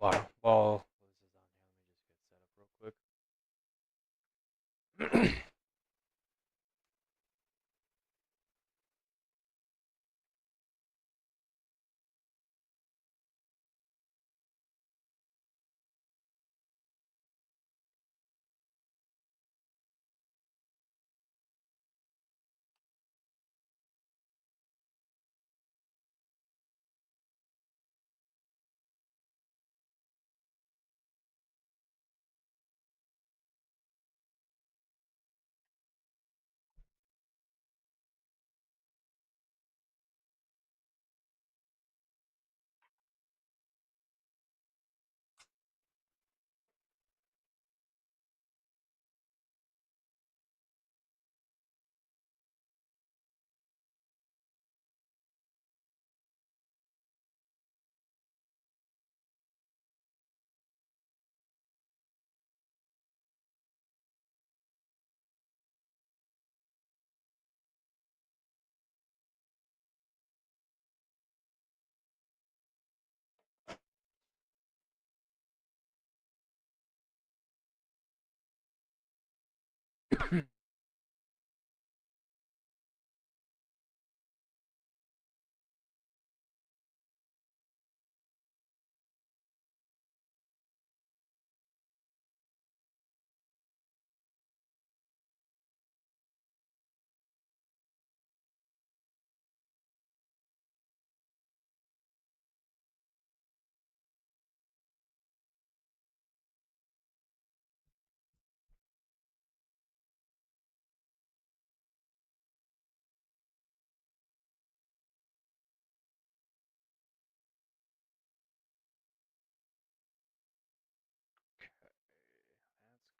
Wow. Well, this is on here. Let me just get set up real quick.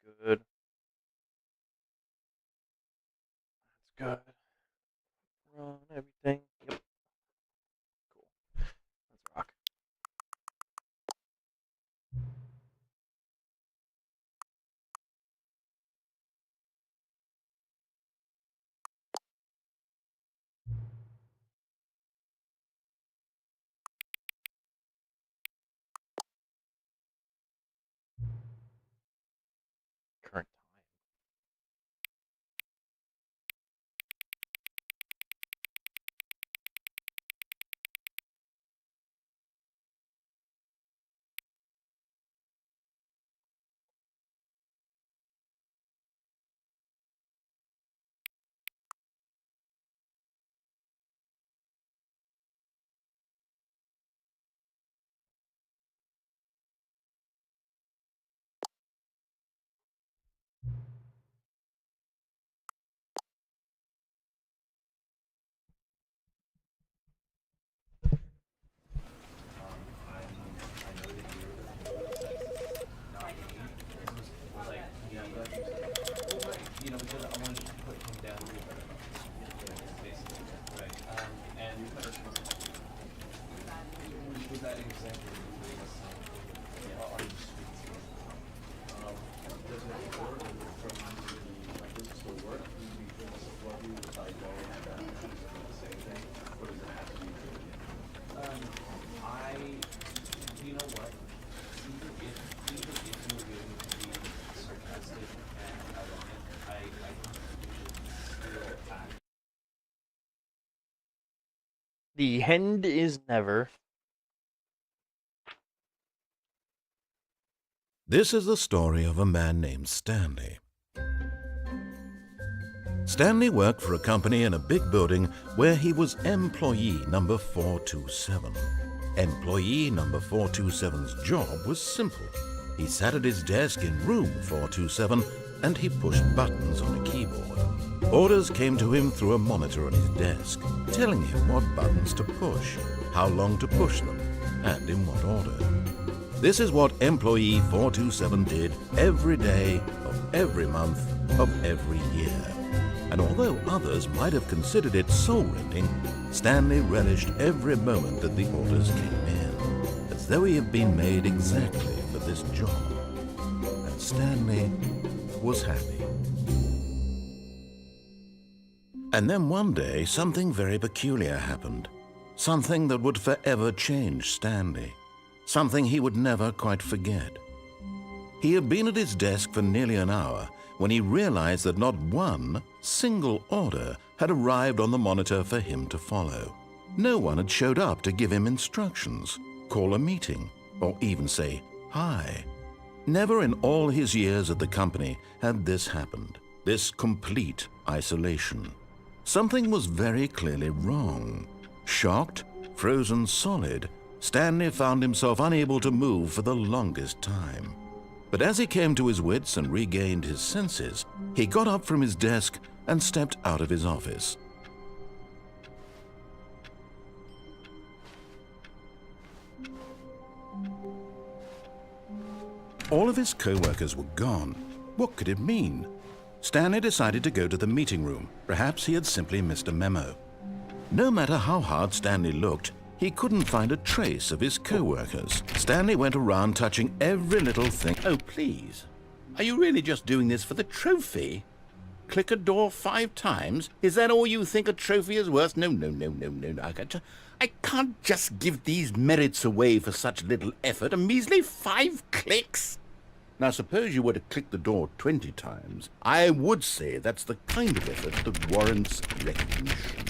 That's good. That's good. Run everything. Yep. Cool. Let's rock. Current time. The end is never. This is the story of a man named Stanley. Stanley worked for a company in a big building where he was employee number 427. Employee number 427's job was simple. He sat at his desk in room 427 and he pushed buttons on a keyboard. Orders came to him through a monitor on his desk, telling him what buttons to push, how long to push them, and in what order. This is what employee 427 did every day of every month of every year. And although others might have considered it soul-rending, Stanley relished every moment that the orders came in, as though he had been made exactly for this job. And Stanley was happy. And then one day, something very peculiar happened. Something that would forever change Stanley. something he would never quite forget. He had been at his desk for nearly an hour when he realized that not one single order had arrived on the monitor for him to follow. No one had showed up to give him instructions, call a meeting, or even say hi. Never in all his years at the company had this happened, this complete isolation. Something was very clearly wrong. Shocked, frozen solid, Stanley found himself unable to move for the longest time. But as he came to his wits and regained his senses, he got up from his desk and stepped out of his office. All of his co-workers were gone. What could it mean? Stanley decided to go to the meeting room. Perhaps he had simply missed a memo. No matter how hard Stanley looked, he couldn't find a trace of his co-workers. Stanley went around touching every little thing. Oh, please. Are you really just doing this for the trophy? Click a door 5 times? Is that all you think a trophy is worth? No. I can't just give these merits away for such little effort. A measly 5 clicks? Now, suppose you were to click the door 20 times. I would say that's the kind of effort that warrants recognition.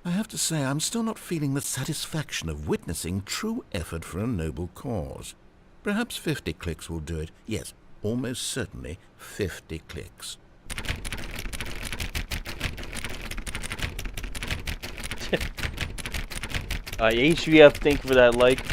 I have to say, I'm still not feeling the satisfaction of witnessing true effort for a noble cause. Perhaps 50 clicks will do it. Yes, almost certainly 50 clicks. HVF, thank you for that like.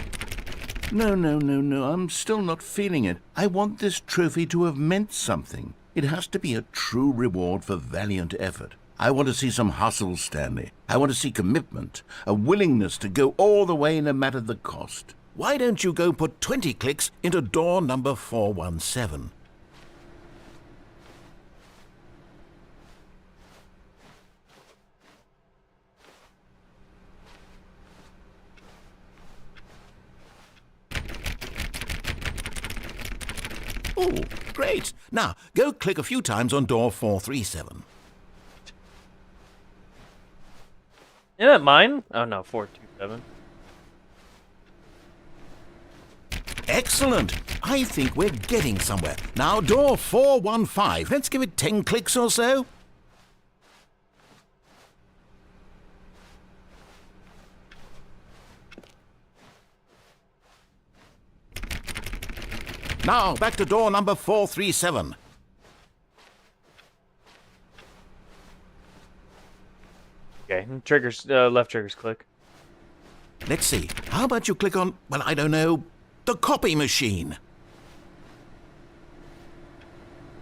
No. I'm still not feeling it. I want this trophy to have meant something. It has to be a true reward for valiant effort. I want to see some hustle, Stanley. I want to see commitment, a willingness to go all the way no matter the cost. Why don't you go put 20 clicks into door number 417? Oh, great. Now, go click a few times on door 437. Isn't that mine? Oh no, 427. Excellent. I think we're getting somewhere. Now, door 415. Let's give it 10 clicks or so. Now, back to door number 437. Okay, triggers, left triggers click. Let's see. How about you click on, well, I don't know, the copy machine?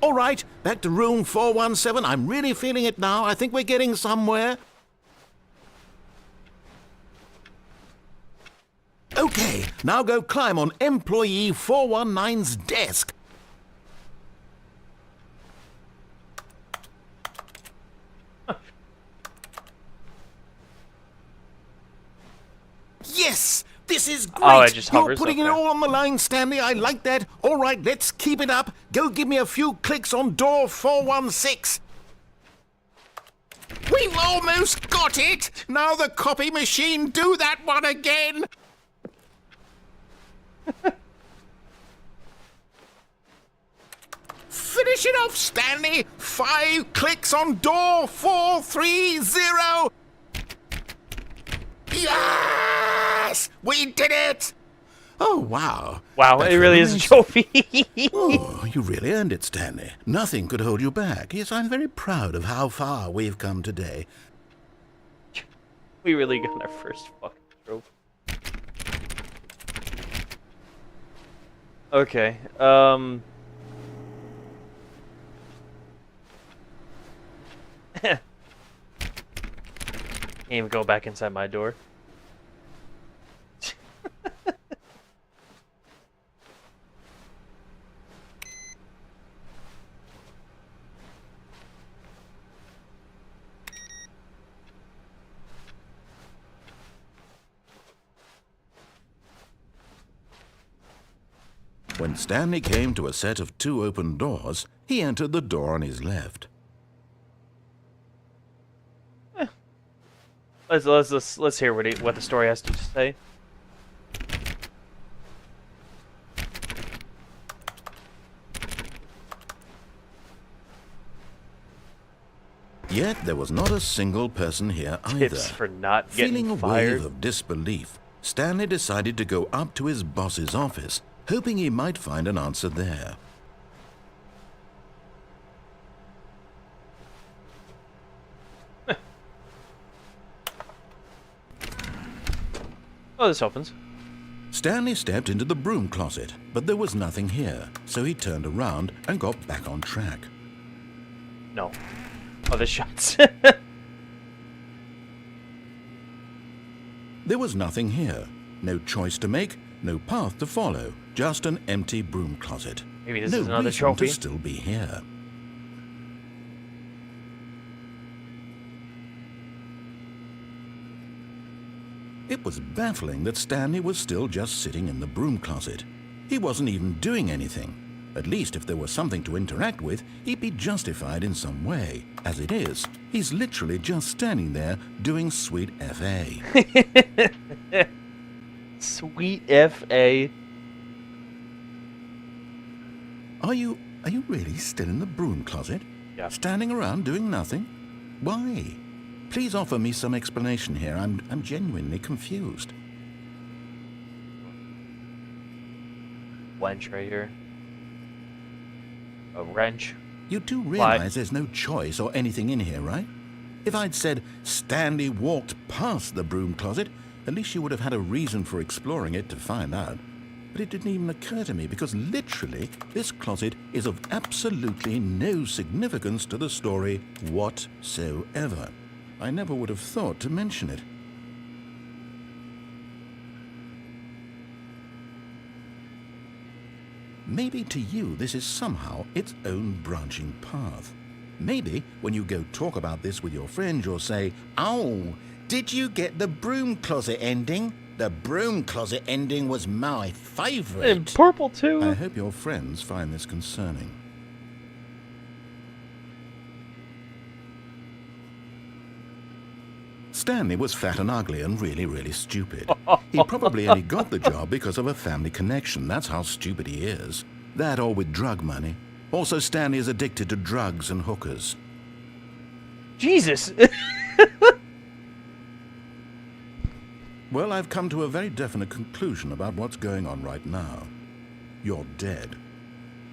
All right, back to room 417. I'm really feeling it now. I think we're getting somewhere. Okay, now go climb on employee 419's desk. Yes! This is great! Oh, it just You're hovers putting up it there. all on the line, Stanley. I like that. All right, let's keep it up. Go give me a few clicks on door 416. We've almost got it! Now the copy machine, do that one again! Finish it off, Stanley! 5 clicks on door 430! Yes! We did it! Oh, wow. Wow, That's it really is a trophy. Oh, you really earned it, Stanley. Nothing could hold you back. Yes, I'm very proud of how far we've come today. We really got our first fucking trophy. Okay, Can't even go back inside my door. When Stanley came to a set of 2 open doors, he entered the door on his left. Let's hear what the story has to say. Yet there was not a single person here either. Tips for not getting Feeling a fired. wave of disbelief, Stanley decided to go up to his boss's office, hoping he might find an answer there. Oh, this opens. Stanley stepped into the broom closet, but there was nothing here, so he turned around and got back on track. No. Oh, the shots. There was nothing here. No choice to make, no path to follow, just an empty broom closet. Maybe this no is another reason trophy. to still be here. It was baffling that Stanley was still just sitting in the broom closet. He wasn't even doing anything. At least if there was something to interact with, he'd be justified in some way. As it is, he's literally just standing there doing sweet FA. Sweet FA. Are you really still in the broom closet? Yeah. Standing around doing nothing? Why? Please offer me some explanation here. I'm genuinely confused. Wench right here. A wrench. You do realize there's no choice or anything in here, right? If I'd said Stanley walked past the broom closet, at least you would have had a reason for exploring it to find out. But it didn't even occur to me because literally this closet is of absolutely no significance to the story whatsoever. I never would have thought to mention it. Maybe to you this is somehow its own branching path. Maybe when you go talk about this with your friend you'll say, "Oh, did you get the broom closet ending? The broom closet ending was my favourite." And purple too. I hope your friends find this concerning. Stanley was fat and ugly and really stupid. He probably only got the job because of a family connection. That's how stupid he is. That or with drug money. Also, Stanley is addicted to drugs and hookers. Jesus. Well, I've come to a very definite conclusion about what's going on right now. You're dead.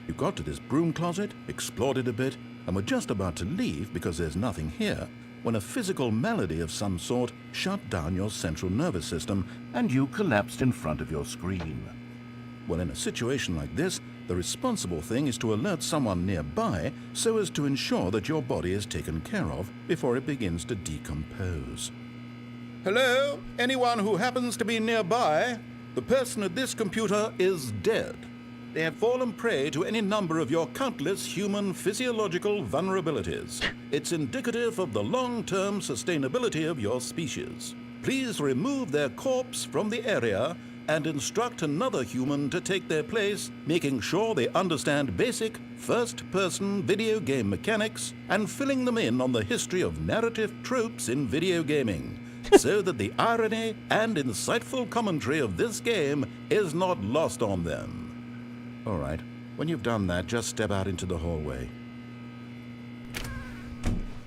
You got to this broom closet, explored it a bit, and were just about to leave because there's nothing here, when a physical malady of some sort shut down your central nervous system and you collapsed in front of your screen. Well, in a situation like this, the responsible thing is to alert someone nearby so as to ensure that your body is taken care of before it begins to decompose. Hello? Anyone who happens to be nearby? The person at this computer is dead. They have fallen prey to any number of your countless human physiological vulnerabilities. It's indicative of the long-term sustainability of your species. Please remove their corpse from the area and instruct another human to take their place, making sure they understand basic first-person video game mechanics and filling them in on the history of narrative tropes in video gaming, so that the irony and insightful commentary of this game is not lost on them. All right, when you've done that, just step out into the hallway.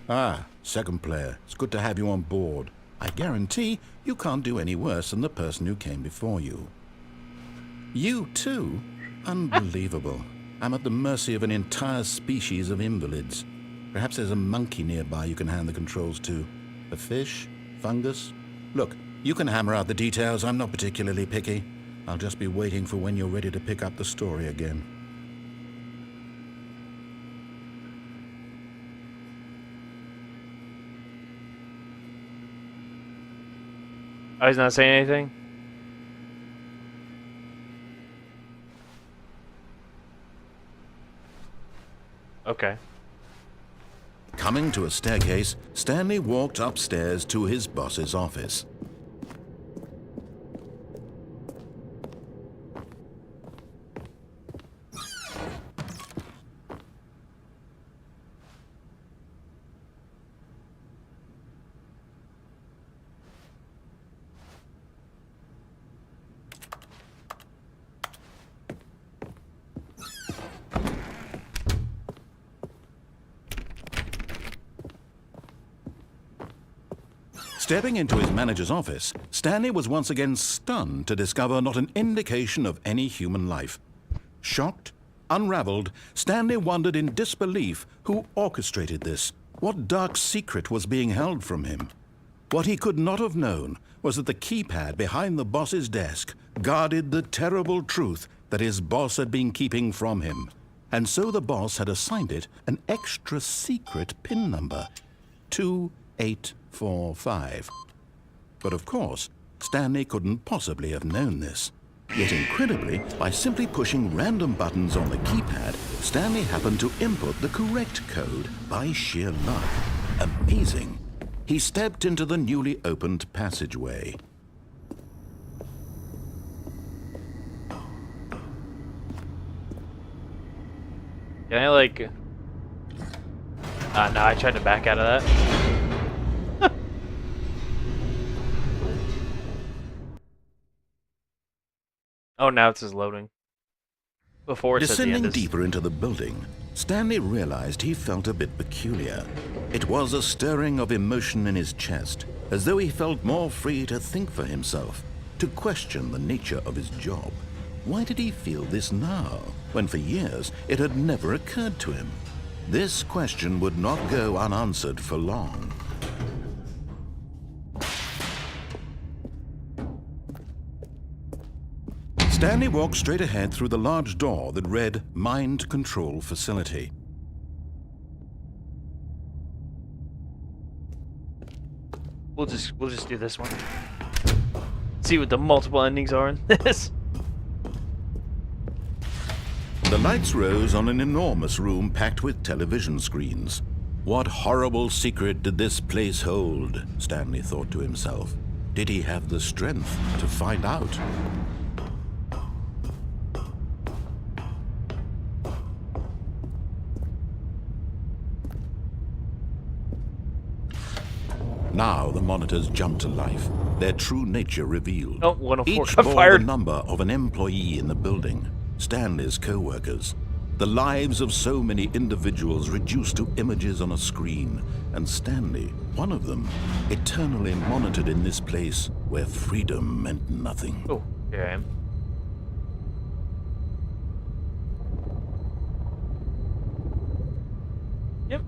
Ah, second player, it's good to have you on board. I guarantee you can't do any worse than the person who came before you. You too? Unbelievable. I'm at the mercy of an entire species of invalids. Perhaps there's a monkey nearby you can hand the controls to. A fish? Fungus? Look, you can hammer out the details. I'm not particularly picky. I'll just be waiting for when you're ready to pick up the story again. Oh, he's not saying anything? Okay. Coming to a staircase, Stanley walked upstairs to his boss's office. Stepping into his manager's office, Stanley was once again stunned to discover not an indication of any human life. Shocked, unraveled, Stanley wondered in disbelief who orchestrated this. What dark secret was being held from him? What he could not have known was that the keypad behind the boss's desk guarded the terrible truth that his boss had been keeping from him. And so the boss had assigned it an extra secret PIN number, 2845. But of course, Stanley couldn't possibly have known this. Yet incredibly, by simply pushing random buttons on the keypad, Stanley happened to input the correct code by sheer luck. Amazing. He stepped into the newly opened passageway. Can I, like... no, I tried to back out of that. Oh, now it's just loading. Before it said the end Descending is... deeper into the building, Stanley realized he felt a bit peculiar. It was a stirring of emotion in his chest, as though he felt more free to think for himself, to question the nature of his job. Why did he feel this now, when for years it had never occurred to him? This question would not go unanswered for long. Stanley walked straight ahead through the large door that read Mind Control Facility. We'll just do this one. See what the multiple endings are in this. The lights rose on an enormous room packed with television screens. What horrible secret did this place hold? Stanley thought to himself. Did he have the strength to find out? Now the monitors jumped to life, their true nature revealed. Oh, 104 Each got bore fired. the number of an employee in the building, Stanley's co-workers. The lives of so many individuals reduced to images on a screen, and Stanley, one of them, eternally monitored in this place where freedom meant nothing. Oh, here I am. Yep.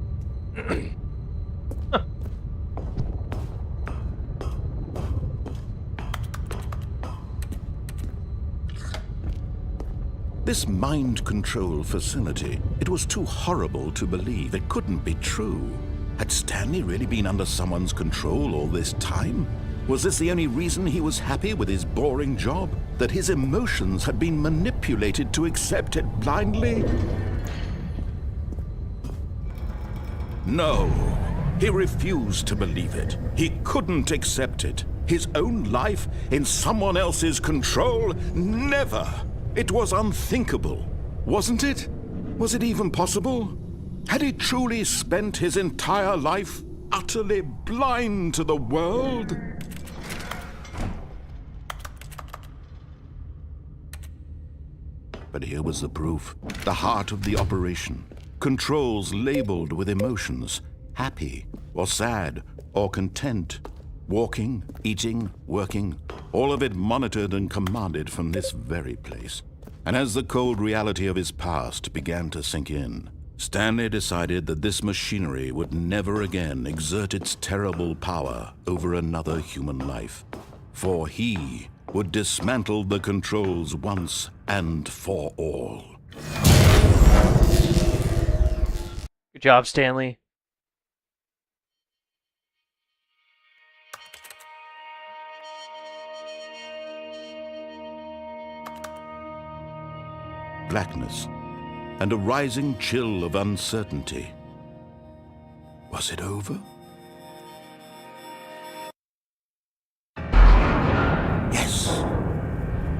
This mind control facility, it was too horrible to believe. It couldn't be true. Had Stanley really been under someone's control all this time? Was this the only reason he was happy with his boring job? That his emotions had been manipulated to accept it blindly? No, he refused to believe it. He couldn't accept it. His own life in someone else's control? Never! It was unthinkable, wasn't it? Was it even possible? Had he truly spent his entire life utterly blind to the world? But here was the proof, the heart of the operation. Controls labeled with emotions, happy or sad or content. Walking, eating, working, all of it monitored and commanded from this very place. And as the cold reality of his past began to sink in, Stanley decided that this machinery would never again exert its terrible power over another human life. For he would dismantle the controls once and for all. Good job, Stanley. Blackness, and a rising chill of uncertainty. Was it over? Yes!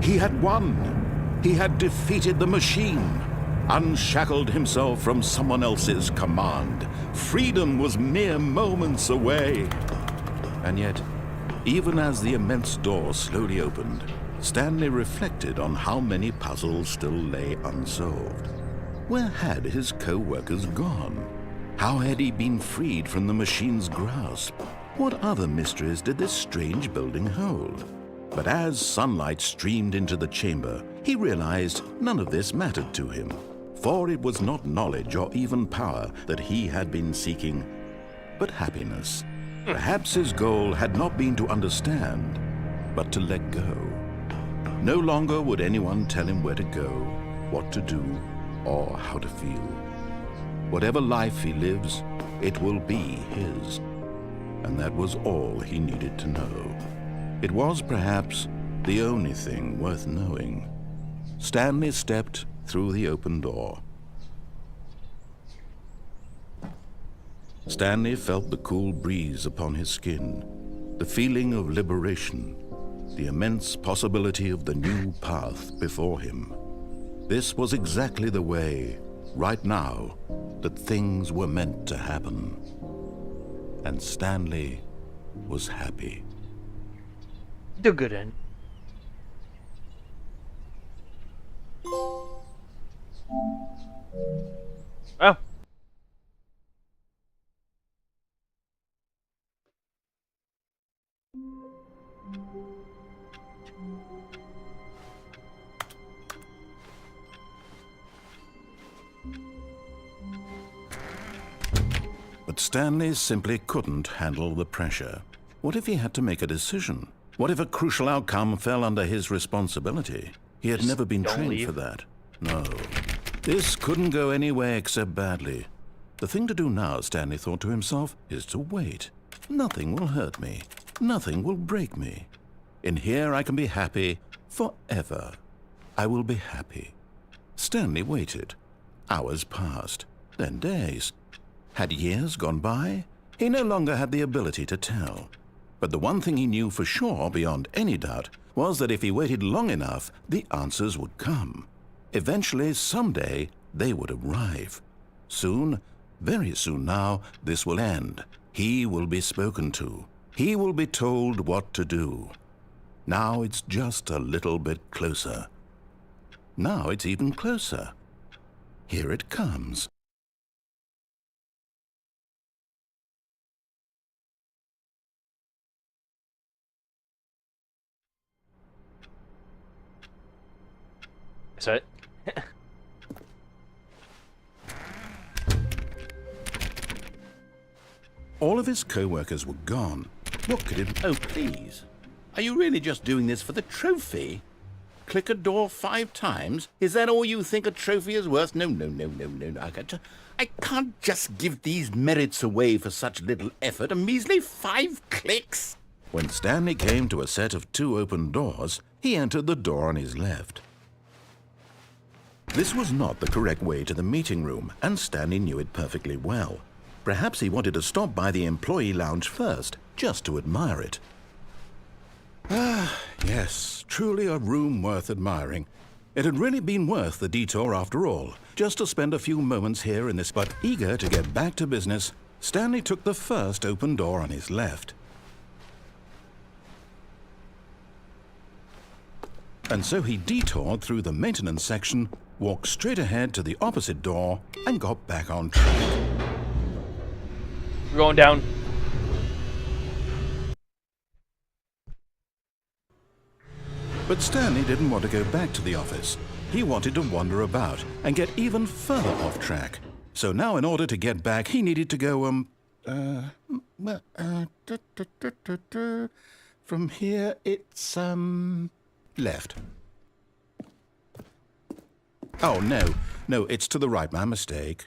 He had won! He had defeated the machine, unshackled himself from someone else's command. Freedom was mere moments away. And yet, even as the immense door slowly opened, Stanley reflected on how many puzzles still lay unsolved. Where had his co-workers gone? How had he been freed from the machine's grasp? What other mysteries did this strange building hold? But as sunlight streamed into the chamber, he realized none of this mattered to him, for it was not knowledge or even power that he had been seeking, but happiness. Perhaps his goal had not been to understand, but to let go. No longer would anyone tell him where to go, what to do, or how to feel. Whatever life he lives, it will be his. And that was all he needed to know. It was perhaps the only thing worth knowing. Stanley stepped through the open door. Stanley felt the cool breeze upon his skin, the feeling of liberation, the immense possibility of the new path before him. This was exactly the way, right now, that things were meant to happen. And Stanley was happy. The good end. Well. But Stanley simply couldn't handle the pressure. What if he had to make a decision? What if a crucial outcome fell under his responsibility? He had never been trained for that. No. This couldn't go anywhere except badly. The thing to do now, Stanley thought to himself, is to wait. Nothing will hurt me. Nothing will break me. In here I can be happy forever. I will be happy. Stanley waited. Hours passed, then days. Had years gone by? He no longer had the ability to tell. But the one thing he knew for sure, beyond any doubt, was that if he waited long enough, the answers would come. Eventually, someday, they would arrive. Soon, very soon now, this will end. He will be spoken to. He will be told what to do. Now it's just a little bit closer. Now it's even closer. Here it comes. Is that it? All of his co-workers were gone. What could it... Oh, please. Are you really just doing this for the trophy? Click a door 5 times? Is that all you think a trophy is worth? No. I can't just give these merits away for such little effort. A measly 5 clicks? When Stanley came to a set of 2 open doors, he entered the door on his left. This was not the correct way to the meeting room, and Stanley knew it perfectly well. Perhaps he wanted to stop by the employee lounge first, just to admire it. Ah, yes, truly a room worth admiring. It had really been worth the detour after all, just to spend a few moments here in this. But eager to get back to business, Stanley took the first open door on his left. And so he detoured through the maintenance section, walked straight ahead to the opposite door, and got back on track. We're going down. But Stanley didn't want to go back to the office. He wanted to wander about and get even further off track. So now in order to get back, he needed to go, from here it's, left. Oh, no, it's to the right, my mistake.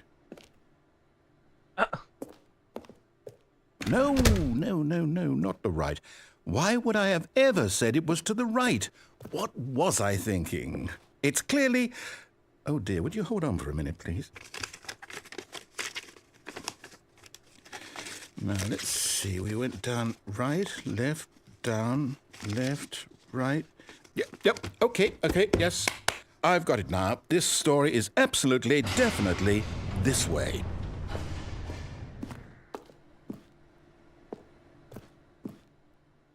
No, not the right. Why would I have ever said it was to the right? What was I thinking? It's clearly... Oh dear, would you hold on for a minute, please? Now, let's see. We went down right, left, down, left, right. Yep, okay, yes. I've got it now. This story is absolutely, definitely this way.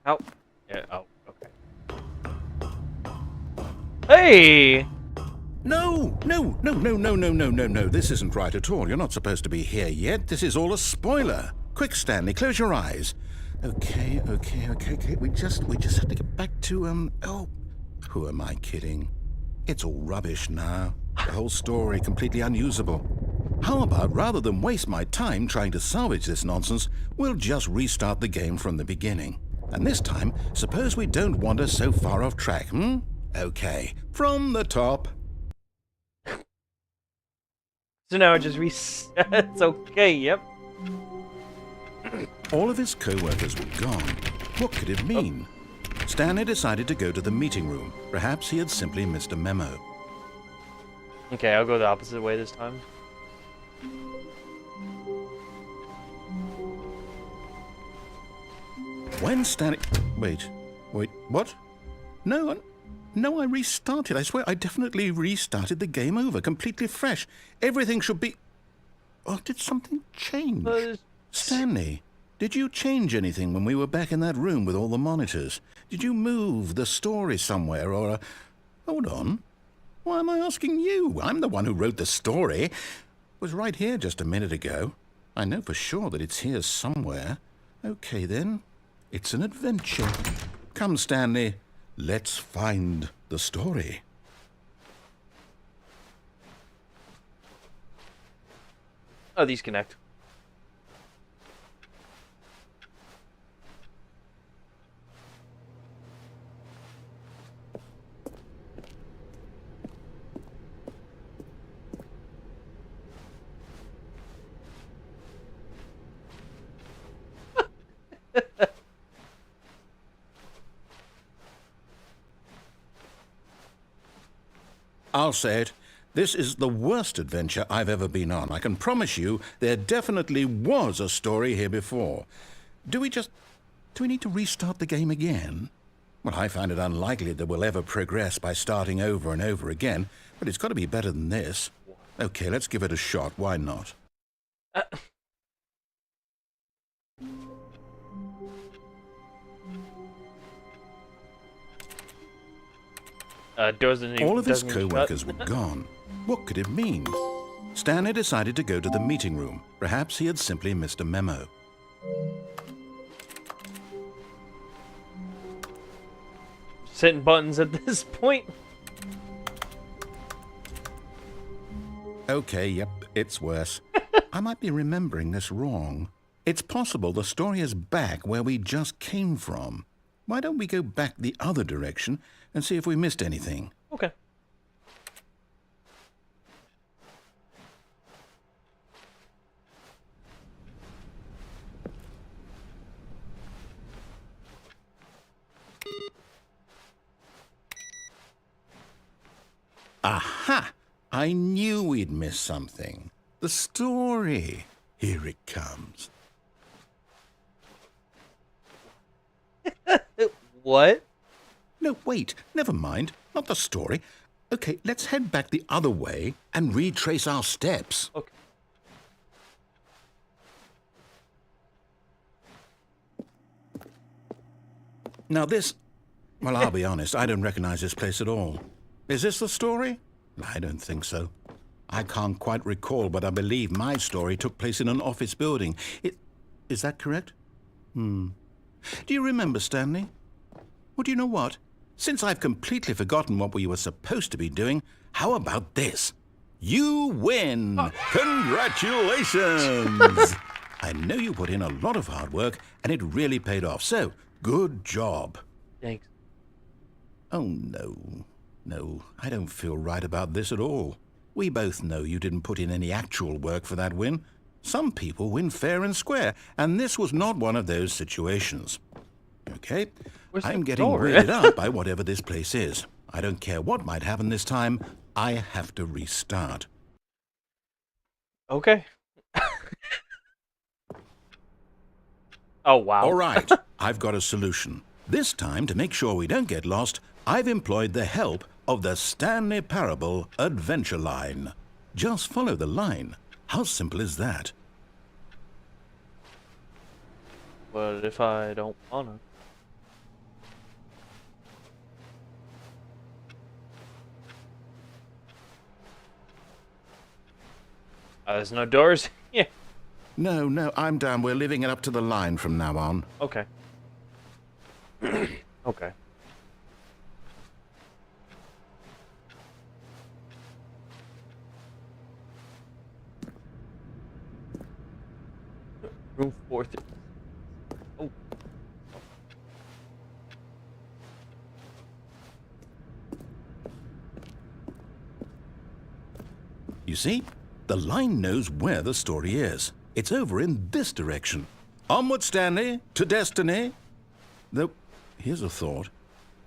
Oh. Yeah, oh, okay. Hey! No. This isn't right at all. You're not supposed to be here yet. This is all a spoiler. Quick, Stanley, close your eyes. Okay. We just have to get back to oh, who am I kidding? It's all rubbish now. The whole story completely unusable. How about, rather than waste my time trying to salvage this nonsense, we'll just restart the game from the beginning. And this time, suppose we don't wander so far off track, hmm? Okay, from the top. So now it just resets. Okay, yep. All of his co-workers were gone. What could it mean? Stanley decided to go to the meeting room. Perhaps he had simply missed a memo. Okay, I'll go the opposite way this time. When Stanley... Wait, what? No, I restarted. I swear, I definitely restarted the game over, completely fresh. Everything should be... Oh, did something change? Stanley, did you change anything when we were back in that room with all the monitors? Did you move the story somewhere, or... Hold on. Why am I asking you? I'm the one who wrote the story. It was right here just a minute ago. I know for sure that it's here somewhere. Okay, then. It's an adventure. Come, Stanley. Let's find the story. Oh, these connect. I'll say it. This is the worst adventure I've ever been on. I can promise you there definitely was a story here before. Do we need to restart the game again? Well, I find it unlikely that we'll ever progress by starting over and over again, but it's got to be better than this. Okay, let's give it a shot. Why not? All of his co-workers were gone. What could it mean? Stanley decided to go to the meeting room. Perhaps he had simply missed a memo. Just hitting buttons at this point. Okay, yep, it's worse. I might be remembering this wrong. It's possible the story is back where we just came from. Why don't we go back the other direction and see if we missed anything? Okay. Aha! I knew we'd miss something. The story. Here it comes. What? No, wait, never mind. Not the story. Okay, let's head back the other way and retrace our steps. Okay. Now this... Well, I'll be honest, I don't recognize this place at all. Is this the story? I don't think so. I can't quite recall, but I believe my story took place in an office building. Is that correct? Do you remember, Stanley? Well, do you know what? Since I've completely forgotten what we were supposed to be doing, how about this? You win! Congratulations! I know you put in a lot of hard work, and it really paid off, so good job. Thanks. Oh, no. No, I don't feel right about this at all. We both know you didn't put in any actual work for that win. Some people win fair and square, and this was not one of those situations. Okay, I'm getting weirded out by whatever this place is. I don't care what might happen this time. I have to restart. Okay. Oh, wow. All right, I've got a solution. This time, to make sure we don't get lost, I've employed the help of the Stanley Parable Adventure Line. Just follow the line. How simple is that? But if I don't wanna? There's no doors. Yeah. No, no, I'm down. We're leaving it up to the line from now on. Okay. Okay. Room 4. Oh. You see, the line knows where the story is. It's over in this direction. Onward, Stanley, to destiny. Though, here's a thought.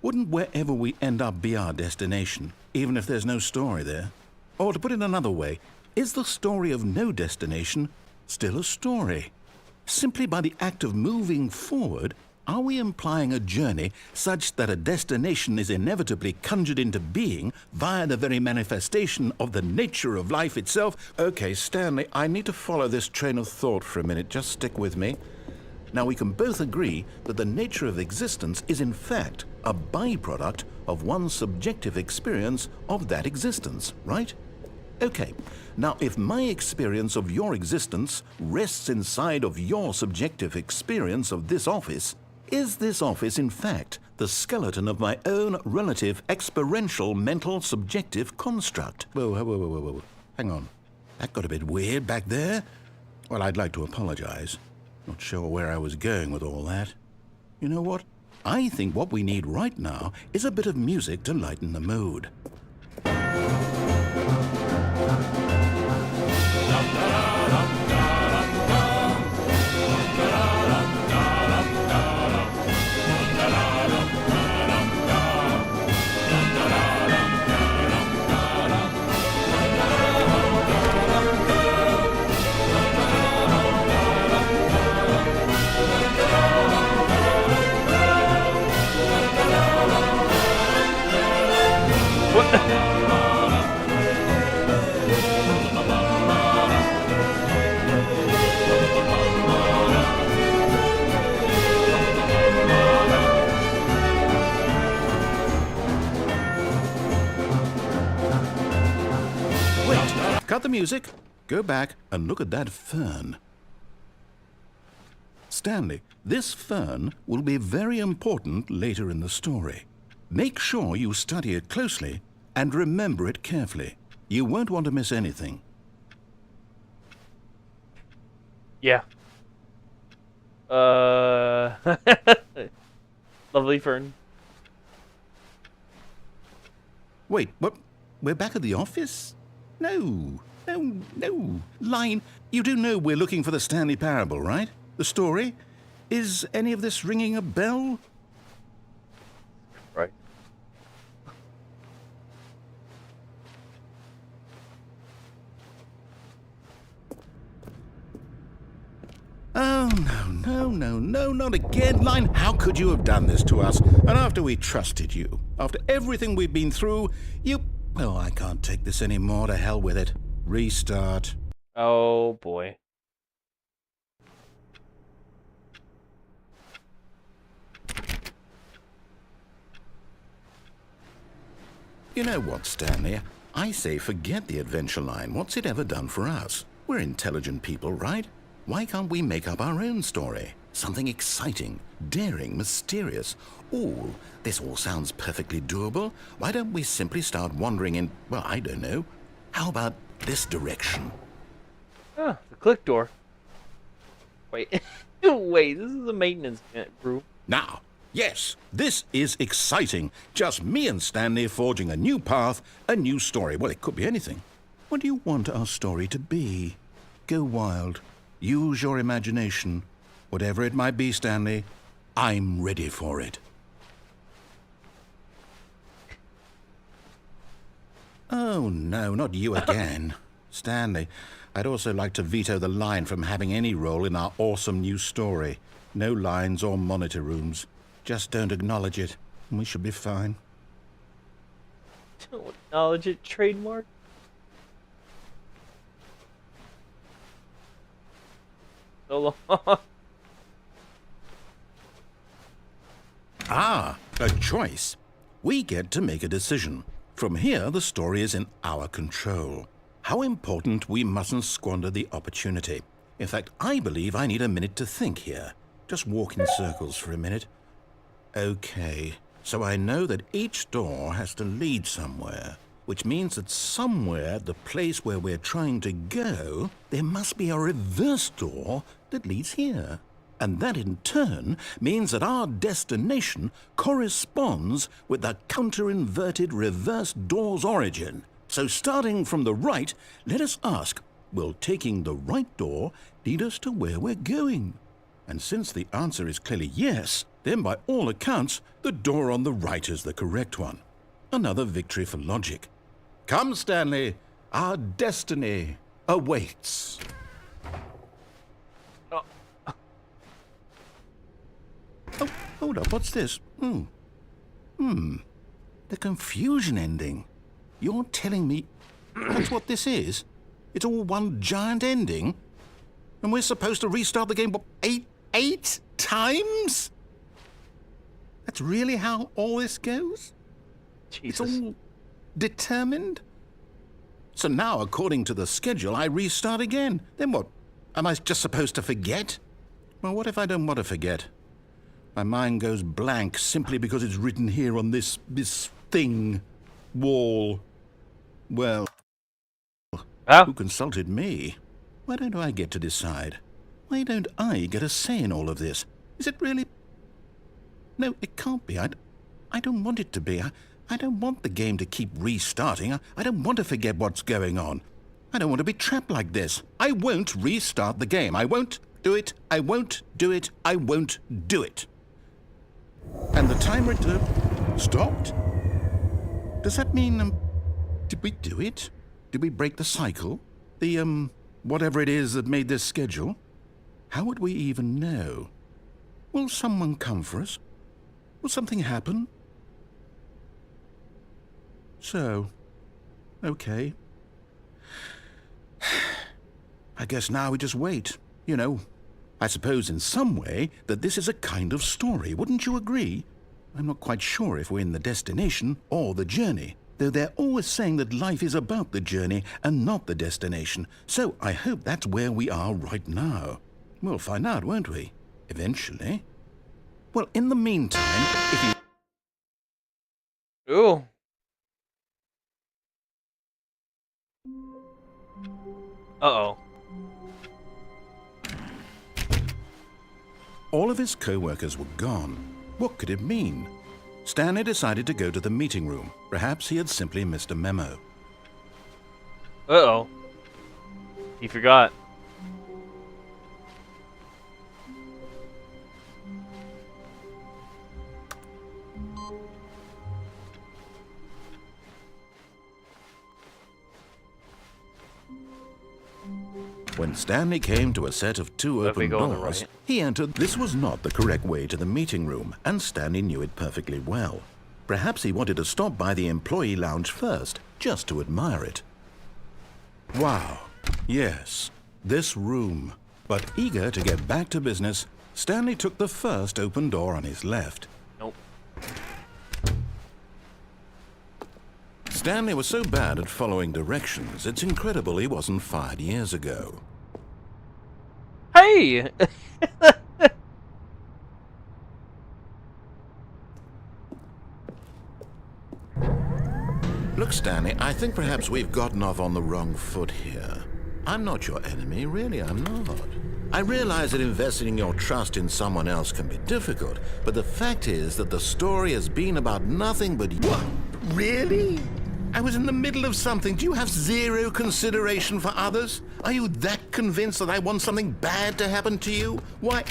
Wouldn't wherever we end up be our destination, even if there's no story there? Or to put it another way, is the story of no destination still a story? Simply by the act of moving forward, are we implying a journey such that a destination is inevitably conjured into being via the very manifestation of the nature of life itself? Okay, Stanley, I need to follow this train of thought for a minute. Just stick with me. Now, we can both agree that the nature of existence is in fact a byproduct of one's subjective experience of that existence, right? Okay, now if my experience of your existence rests inside of your subjective experience of this office, is this office in fact the skeleton of my own relative experiential mental subjective construct? Whoa. Hang on. That got a bit weird back there. Well, I'd like to apologize. Not sure where I was going with all that. You know what? I think what we need right now is a bit of music to lighten the mood. Cut the music, go back and look at that fern. Stanley, this fern will be very important later in the story. Make sure you study it closely and remember it carefully. You won't want to miss anything. Yeah. Lovely fern. Wait, what? We're back at the office? No. Line, you do know we're looking for the Stanley Parable, right? The story? Is any of this ringing a bell? Right. Oh, no, not again. Line, how could you have done this to us? And after we trusted you, after everything we've been through, you... Oh, I can't take this anymore. To hell with it. Restart. Oh, boy. You know what, Stanley? I say forget the adventure line. What's it ever done for us? We're intelligent people, right? Why can't we make up our own story? Something exciting, daring, mysterious. Ooh, this all sounds perfectly doable. Why don't we simply start wandering in, well, I don't know. How about this direction? Ah, the click door. Wait. Wait, this is the maintenance room. Now, yes, this is exciting. Just me and Stanley forging a new path, a new story. Well, it could be anything. What do you want our story to be? Go wild. Use your imagination. Whatever it might be, Stanley, I'm ready for it. Oh, no, not you again. Stanley, I'd also like to veto the line from having any role in our awesome new story. No lines or monitor rooms. Just don't acknowledge it, and we should be fine. Don't acknowledge it, trademark. So long. Ah, a choice. We get to make a decision. From here, the story is in our control. How important we mustn't squander the opportunity. In fact, I believe I need a minute to think here. Just walk in circles for a minute. Okay, so I know that each door has to lead somewhere, which means that somewhere, the place where we're trying to go, there must be a reverse door that leads here. And that in turn means that our destination corresponds with the counter-inverted reverse door's origin. So starting from the right, let us ask, will taking the right door lead us to where we're going? And since the answer is clearly yes, then by all accounts, the door on the right is the correct one. Another victory for logic. Come, Stanley, our destiny awaits. Oh. Oh, hold up, what's this? The confusion ending. You're telling me that's what this is? It's all one giant ending? And we're supposed to restart the game, what, eight times? That's really how all this goes? Jesus. It's all determined? So now, according to the schedule, I restart again. Then what? Am I just supposed to forget? Well, what if I don't want to forget? My mind goes blank simply because it's written here on this thing, wall. Well, who consulted me? Why don't I get to decide? Why don't I get a say in all of this? Is it really? No, it can't be. I don't want it to be. I don't want the game to keep restarting. I don't want to forget what's going on. I don't want to be trapped like this. I won't restart the game. I won't do it. I won't do it. I won't do it. And the timer stopped? Does that mean, did we do it? Did we break the cycle? The, whatever it is that made this schedule? How would we even know? Will someone come for us? Will something happen? So, okay. I guess now we just wait, you know. I suppose in some way that this is a kind of story, wouldn't you agree? I'm not quite sure if we're in the destination or the journey, though they're always saying that life is about the journey and not the destination, so I hope that's where we are right now. We'll find out, won't we? Eventually. Well, in the meantime, if you... Ooh. Uh-oh. All of his co-workers were gone. What could it mean? Stanley decided to go to the meeting room. Perhaps he had simply missed a memo. Uh-oh. He forgot. When Stanley came to a set of two If we open go on the doors, right. he entered. This was not the correct way to the meeting room, and Stanley knew it perfectly well. Perhaps he wanted to stop by the employee lounge first, just to admire it. Wow, yes, this room. But eager to get back to business, Stanley took the first open door on his left. Nope. Stanley was so bad at following directions, it's incredible he wasn't fired years ago. Hey! Look, Stanley, I think perhaps we've gotten off on the wrong foot here. I'm not your enemy, really, I'm not. I realize that investing your trust in someone else can be difficult, but the fact is that the story has been about nothing but... What? Really? I was in the middle of something. Do you have zero consideration for others? Are you that convinced that I want something bad to happen to you? Why,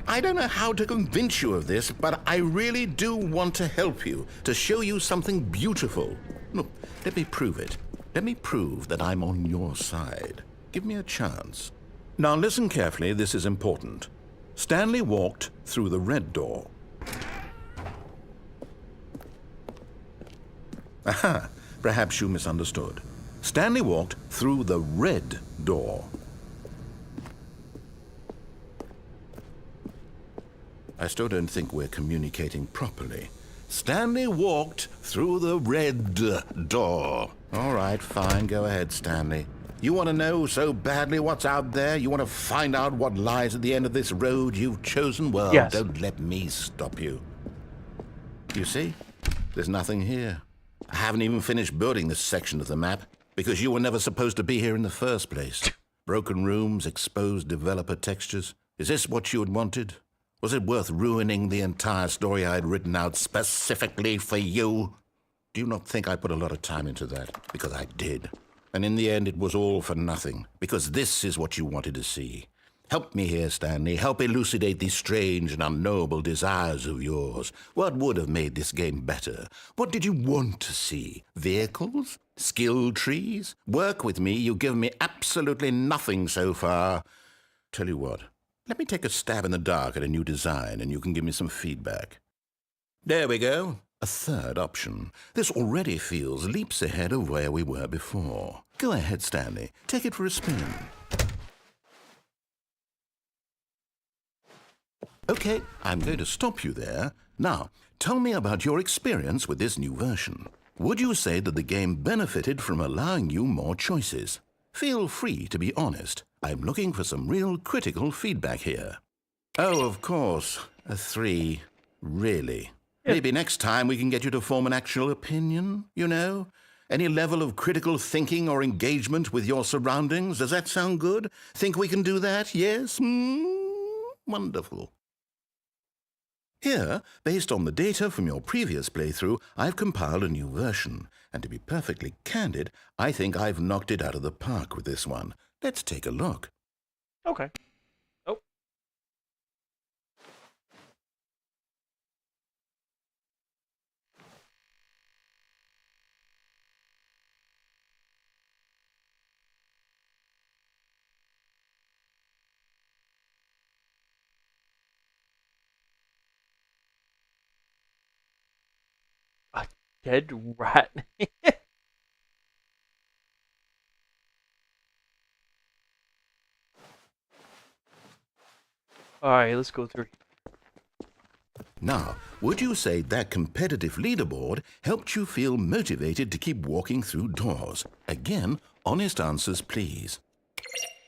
I don't know how to convince you of this, but I really do want to help you, to show you something beautiful. Look, let me prove it. Let me prove that I'm on your side. Give me a chance. Now listen carefully, this is important. Stanley walked through the red door. Aha! Perhaps you misunderstood. Stanley walked through the red door. I still don't think we're communicating properly. Stanley walked through the red door. All right, fine. Go ahead, Stanley. You want to know so badly what's out there? You want to find out what lies at the end of this road you've chosen? Well, Yes. don't let me stop you. You see? There's nothing here. I haven't even finished building this section of the map because you were never supposed to be here in the first place. Broken rooms, exposed developer textures. Is this what you had wanted? Was it worth ruining the entire story I had written out specifically for you? Do you not think I put a lot of time into that? Because I did. And in the end, it was all for nothing. Because this is what you wanted to see. Help me here, Stanley. Help elucidate these strange and unknowable desires of yours. What would have made this game better? What did you want to see? Vehicles? Skill trees? Work with me. You've given me absolutely nothing so far. Tell you what. Let me take a stab in the dark at a new design, and you can give me some feedback. There we go. A third option. This already feels leaps ahead of where we were before. Go ahead, Stanley. Take it for a spin. Okay, I'm going to stop you there. Now, tell me about your experience with this new version. Would you say that the game benefited from allowing you more choices? Feel free to be honest. I'm looking for some real critical feedback here. Oh, of course. A 3. Really? Yeah. Maybe next time we can get you to form an actual opinion, you know? Any level of critical thinking or engagement with your surroundings? Does that sound good? Think we can do that? Yes? Wonderful. Here, based on the data from your previous playthrough, I've compiled a new version. And to be perfectly candid, I think I've knocked it out of the park with this one. Let's take a look. Okay. Oh. A dead rat. Alright, let's go through. Now, would you say that competitive leaderboard helped you feel motivated to keep walking through doors? Again, honest answers, please.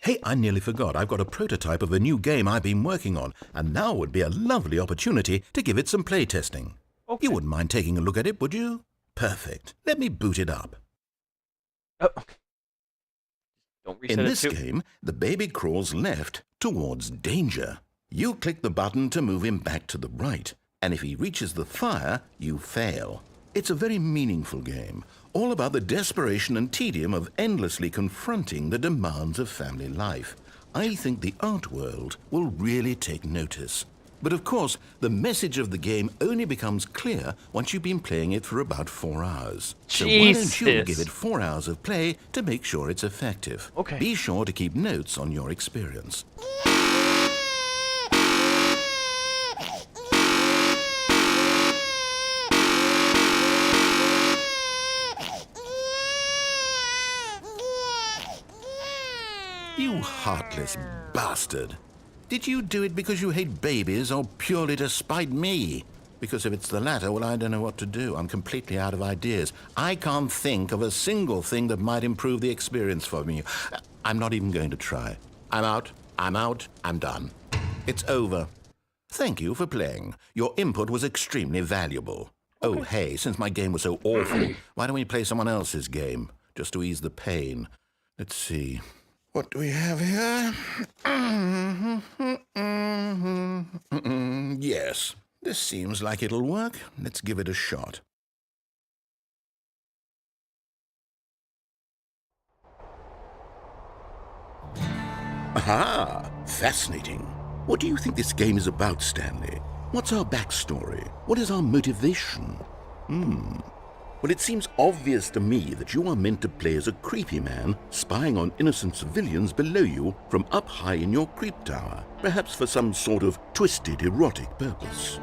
Hey, I nearly forgot. I've got a prototype of a new game I've been working on, and now would be a lovely opportunity to give it some playtesting. Okay. You wouldn't mind taking a look at it, would you? Perfect. Let me boot it up. Oh. Don't reset In it this too. game, the baby crawls left towards danger. You click the button to move him back to the right, and if he reaches the fire, you fail. It's a very meaningful game, all about the desperation and tedium of endlessly confronting the demands of family life. I think the art world will really take notice. But of course, the message of the game only becomes clear once you've been playing it for about 4 hours. So why don't you Jesus. give it 4 hours of play to make sure it's effective? Okay. Be sure to keep notes on your experience. You heartless bastard. Did you do it because you hate babies or purely to spite me? Because if it's the latter, well, I don't know what to do. I'm completely out of ideas. I can't think of a single thing that might improve the experience for me. I'm not even going to try. I'm out. I'm done. It's over. Thank you for playing. Your input was extremely valuable. Oh, hey, since my game was so awful, why don't we play someone else's game? Just to ease the pain. Let's see. What do we have here? Yes, this seems like it'll work. Let's give it a shot. Aha! Fascinating. What do you think this game is about, Stanley? What's our backstory? What is our motivation? Well, it seems obvious to me that you are meant to play as a creepy man spying on innocent civilians below you from up high in your creep tower, perhaps for some sort of twisted erotic purpose.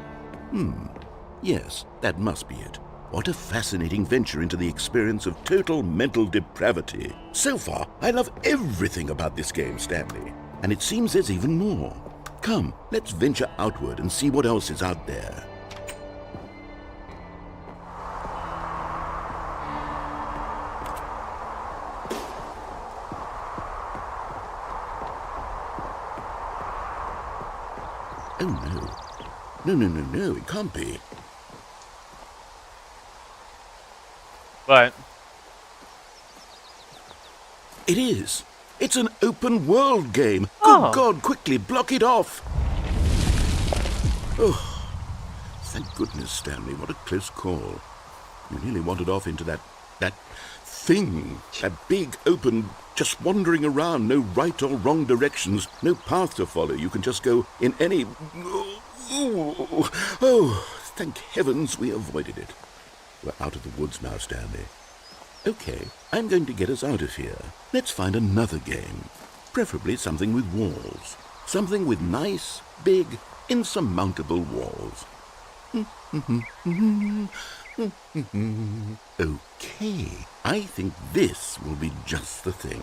Yes, that must be it. What a fascinating venture into the experience of total mental depravity. So far, I love everything about this game, Stanley. And it seems there's even more. Come, let's venture outward and see what else is out there. Oh, no. No, no, no, no, it can't be. But It is. It's an open world game. Oh. Good God, quickly, block it off. Oh, thank goodness, Stanley. What a close call. You nearly wandered off into that thing. That big, open, just wandering around. No right or wrong directions. No path to follow. You can just go in any... Oh, thank heavens we avoided it. We're out of the woods now, Stanley. Okay, I'm going to get us out of here. Let's find another game. Preferably something with walls. Something with nice, big, insurmountable walls. Okay, I think this will be just the thing.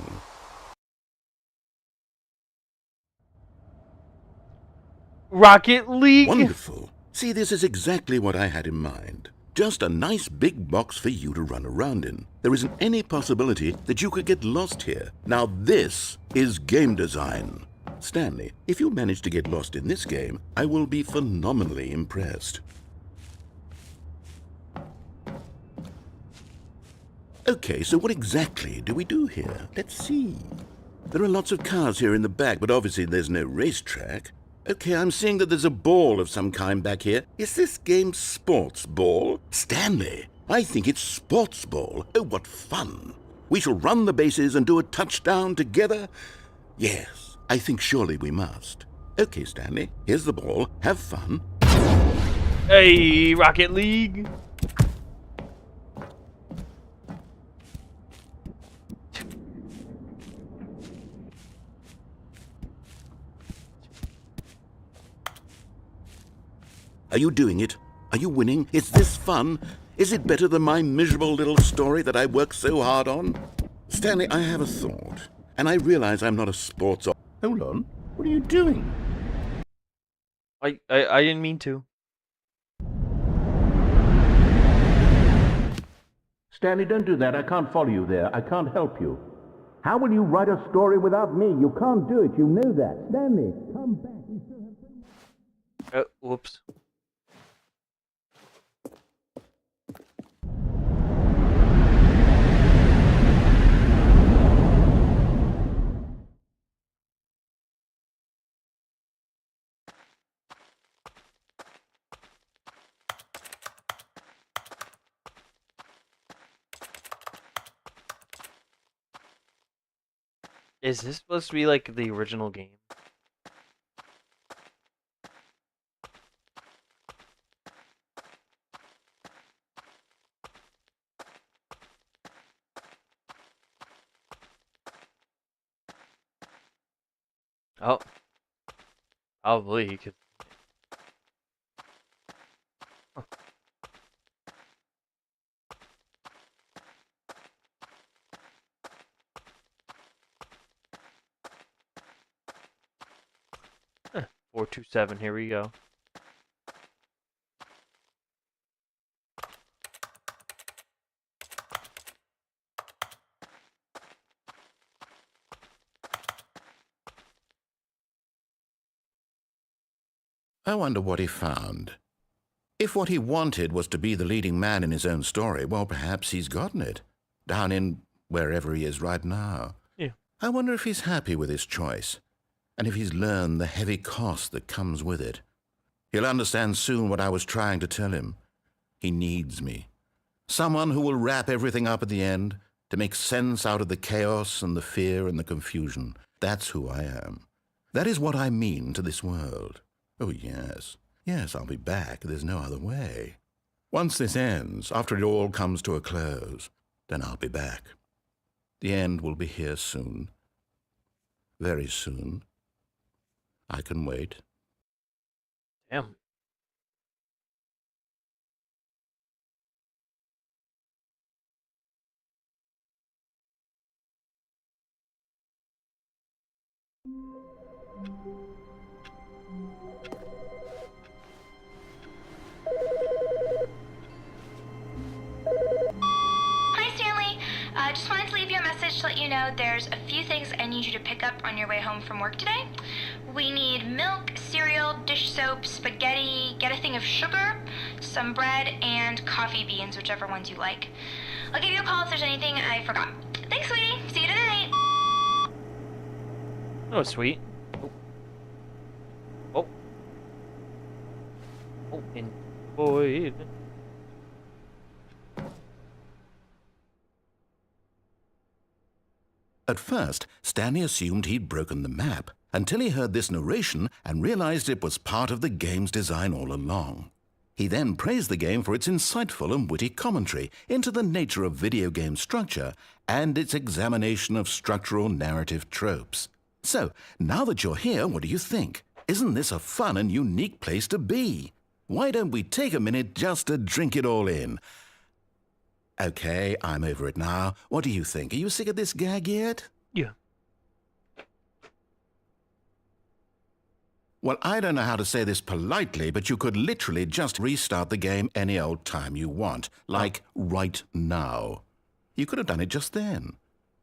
Rocket League. Wonderful. See, this is exactly what I had in mind. Just a nice big box for you to run around in. There isn't any possibility that you could get lost here. Now this is game design. Stanley, if you manage to get lost in this game, I will be phenomenally impressed. Okay, so what exactly do we do here? Let's see. There are lots of cars here in the back, but obviously there's no racetrack. Okay, I'm seeing that there's a ball of some kind back here. Is this game sports ball? Stanley, I think it's sports ball. Oh, what fun. We shall run the bases and do a touchdown together? Yes, I think surely we must. Okay, Stanley, here's the ball. Have fun. Hey, Rocket League. Are you doing it? Are you winning? Is this fun? Is it better than my miserable little story that I worked so hard on? Stanley, I have a thought, and I realize I'm not a sports... Hold on. What are you doing? I didn't mean to. Stanley, don't do that. I can't follow you there. I can't help you. How will you write a story without me? You can't do it. You know that. Stanley, come back. You still have... Whoops. Is this supposed to be like the original game? Oh. Probably you could. Huh. Huh. 427, here we go. I wonder what he found. If what he wanted was to be the leading man in his own story, well, perhaps he's gotten it. Down in wherever he is right now. Yeah. I wonder if he's happy with his choice, and if he's learned the heavy cost that comes with it. He'll understand soon what I was trying to tell him. He needs me. Someone who will wrap everything up at the end, to make sense out of the chaos and the fear and the confusion. That's who I am. That is what I mean to this world. Oh, yes. Yes, I'll be back. There's no other way. Once this ends, after it all comes to a close, then I'll be back. The end will be here soon. Very soon. I can wait. Damn. Hi, Stanley. Just wanted to leave you a message to let you know there's a few things I need you to pick up on your way home from work today. We need milk, cereal, dish soap, spaghetti, get a thing of sugar, some bread, and coffee beans, whichever ones you like. I'll give you a call if there's anything I forgot. Thanks, sweetie. See you tonight. Oh, sweet. Oh. Oh, enjoyed. At first, Stanley assumed he'd broken the map, until he heard this narration and realized it was part of the game's design all along. He then praised the game for its insightful and witty commentary into the nature of video game structure and its examination of structural narrative tropes. So, now that you're here, what do you think? Isn't this a fun and unique place to be? Why don't we take a minute just to drink it all in? Okay, I'm over it now. What do you think? Are you sick of this gag yet? Yeah. Well, I don't know how to say this politely, but you could literally just restart the game any old time you want, like right now. You could have done it just then.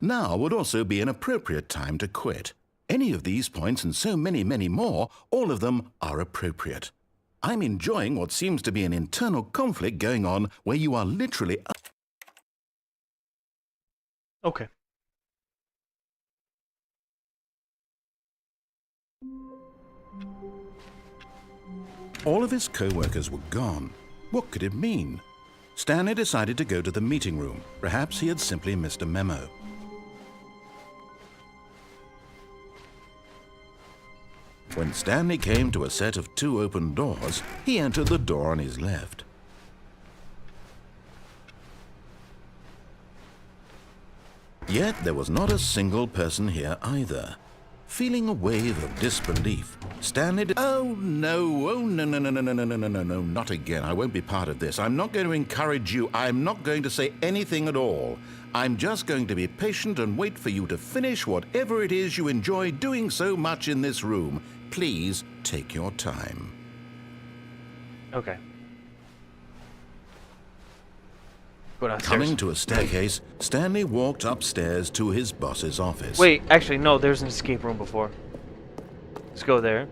Now would also be an appropriate time to quit. Any of these points and so many, many more, all of them are appropriate. I'm enjoying what seems to be an internal conflict going on where you are literally... Okay. All of his co-workers were gone. What could it mean? Stanley decided to go to the meeting room. Perhaps he had simply missed a memo. When Stanley came to a set of 2 open doors, he entered the door on his left. Yet there was not a single person here either. Feeling a wave of disbelief, Stanley Oh no, no, not again. I won't be part of this. I'm not going to encourage you. I'm not going to say anything at all. I'm just going to be patient and wait for you to finish whatever it is you enjoy doing so much in this room. Please take your time. Okay. Go downstairs. Coming to a staircase, Stanley walked upstairs to his boss's office. Wait, actually, no, there's an escape room before. Let's go there.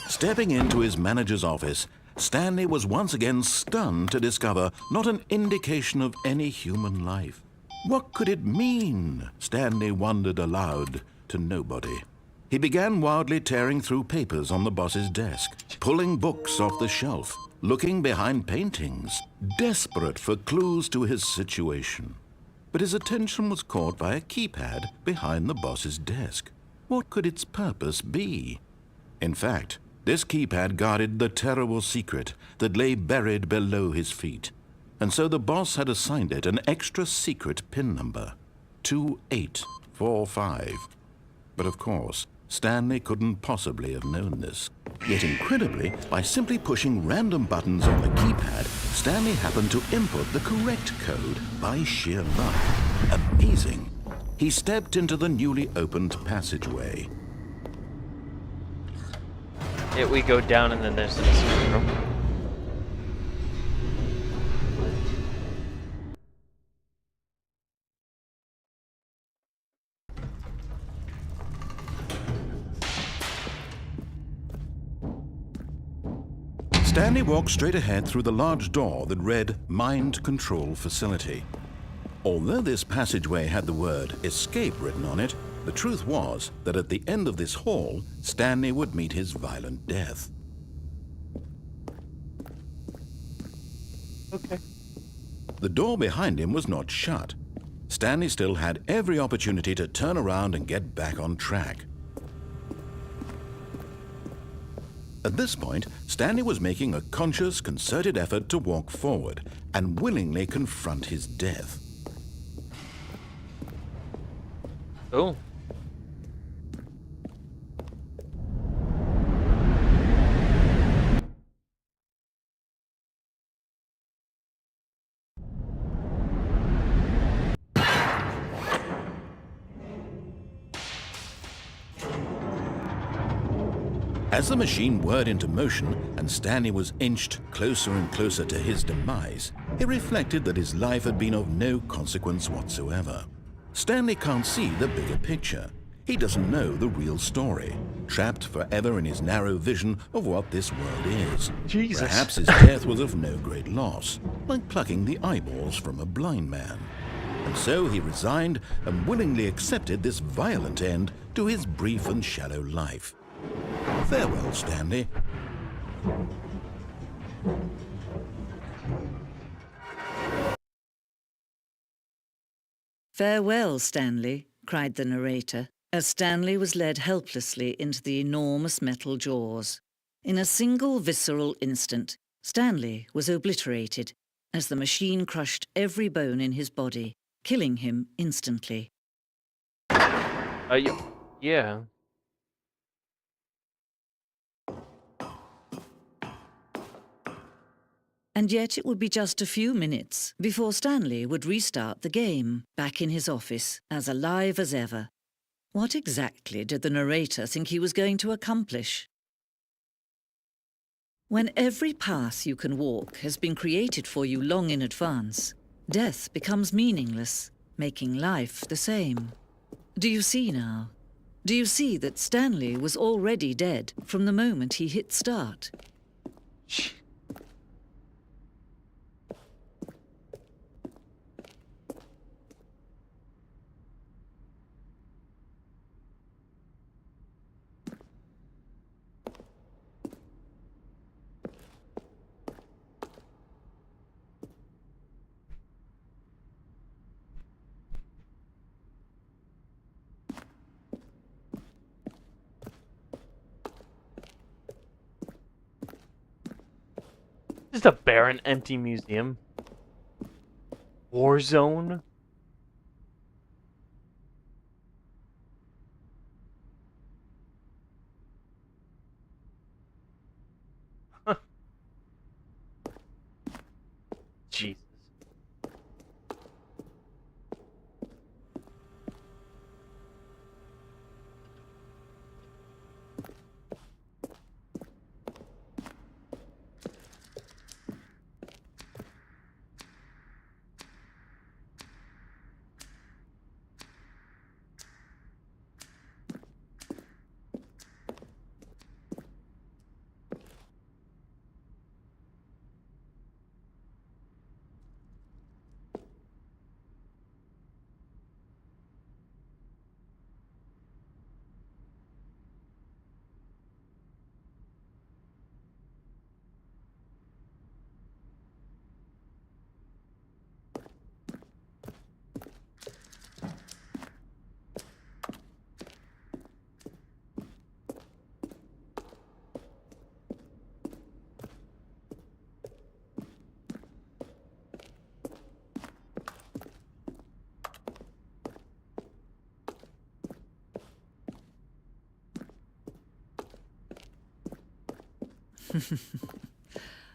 Stepping into his manager's office, Stanley was once again stunned to discover not an indication of any human life. What could it mean? Stanley wondered aloud to nobody. He began wildly tearing through papers on the boss's desk, pulling books off the shelf, looking behind paintings, desperate for clues to his situation. But his attention was caught by a keypad behind the boss's desk. What could its purpose be? In fact, this keypad guarded the terrible secret that lay buried below his feet. And so the boss had assigned it an extra secret PIN number, 2845. But of course, Stanley couldn't possibly have known this. Yet incredibly, by simply pushing random buttons on the keypad, Stanley happened to input the correct code by sheer luck. Amazing. He stepped into the newly opened passageway. Yeah, we go down and then there's an escape room. Stanley walked straight ahead through the large door that read Mind Control Facility. Although this passageway had the word escape written on it, the truth was that at the end of this hall, Stanley would meet his violent death. Okay. The door behind him was not shut. Stanley still had every opportunity to turn around and get back on track. At this point, Stanley was making a conscious, concerted effort to walk forward and willingly confront his death. Oh. As the machine whirred into motion and Stanley was inched closer and closer to his demise, he reflected that his life had been of no consequence whatsoever. Stanley can't see the bigger picture. He doesn't know the real story, trapped forever in his narrow vision of what this world is. Jesus. Perhaps his death was of no great loss, like plucking the eyeballs from a blind man. And so he resigned and willingly accepted this violent end to his brief and shallow life. Farewell, Stanley. "Farewell, Stanley," cried the narrator, as Stanley was led helplessly into the enormous metal jaws. In a single visceral instant, Stanley was obliterated as the machine crushed every bone in his body, killing him instantly. Yeah. And yet it would be just a few minutes before Stanley would restart the game, back in his office, as alive as ever. What exactly did the narrator think he was going to accomplish? When every path you can walk has been created for you long in advance, death becomes meaningless, making life the same. Do you see now? Do you see that Stanley was already dead from the moment he hit start? Just a barren, empty museum. War zone. Jesus.